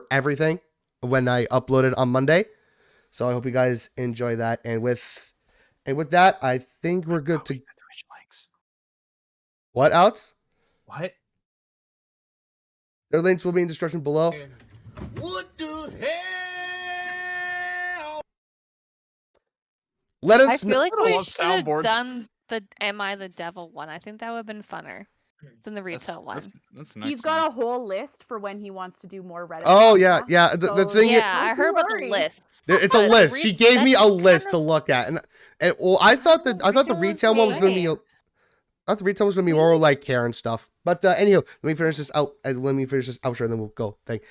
everything when I upload it on Monday. So I hope you guys enjoy that. And with that, I think we're good to. Twitch links. What else? What? Their links will be in the description below. What the hell? Let I us feel like I we love should have soundboards. done the Am I the Devil one. I think that would have been funner than the That's- retail one. That's He's got a whole list for when he wants to do more Reddit. Oh, yeah, podcasts, yeah. The so thing is, Yeah, I heard about the worry. list. it's a But list. She gave me a that's list kind to of- look at, and well, I thought the retail one was going to be. okay. I thought the retail was going to be more like Karen stuff. But anyhow, let me finish this out. And let me finish this outro, and then we'll go. Thing.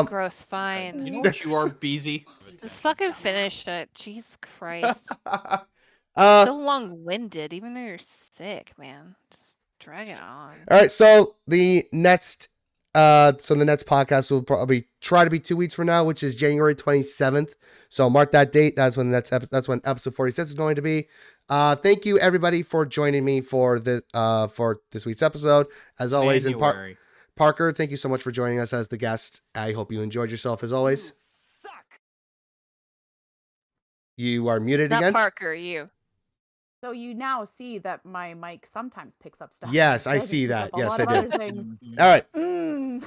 Gross, fine. You know what you are, Beziie? Just fucking finish it. Jesus Christ. Uh, So long-winded, even though you're sick, man. Just drag it on. All right, so the next podcast will probably try to be 2 weeks from now, which is January 27th. So mark that date. That's when that's when episode 46 is going to be. Thank you everybody for joining me for this week's episode. As always, in January. Parker, thank you so much for joining us as the guest. I hope you enjoyed yourself as always. You are muted Not again. Parker, you. So you now see that my mic sometimes picks up stuff. Yes, It I doesn't see pick that. up a Yes, lot I of do. other things. All right. Mm.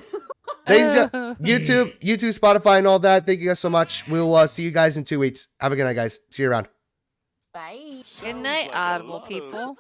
Ladies and YouTube, Spotify, and all that. Thank you guys so much. We will see you guys in 2 weeks. Have a good night, guys. See you around. Bye. Good night, audible people.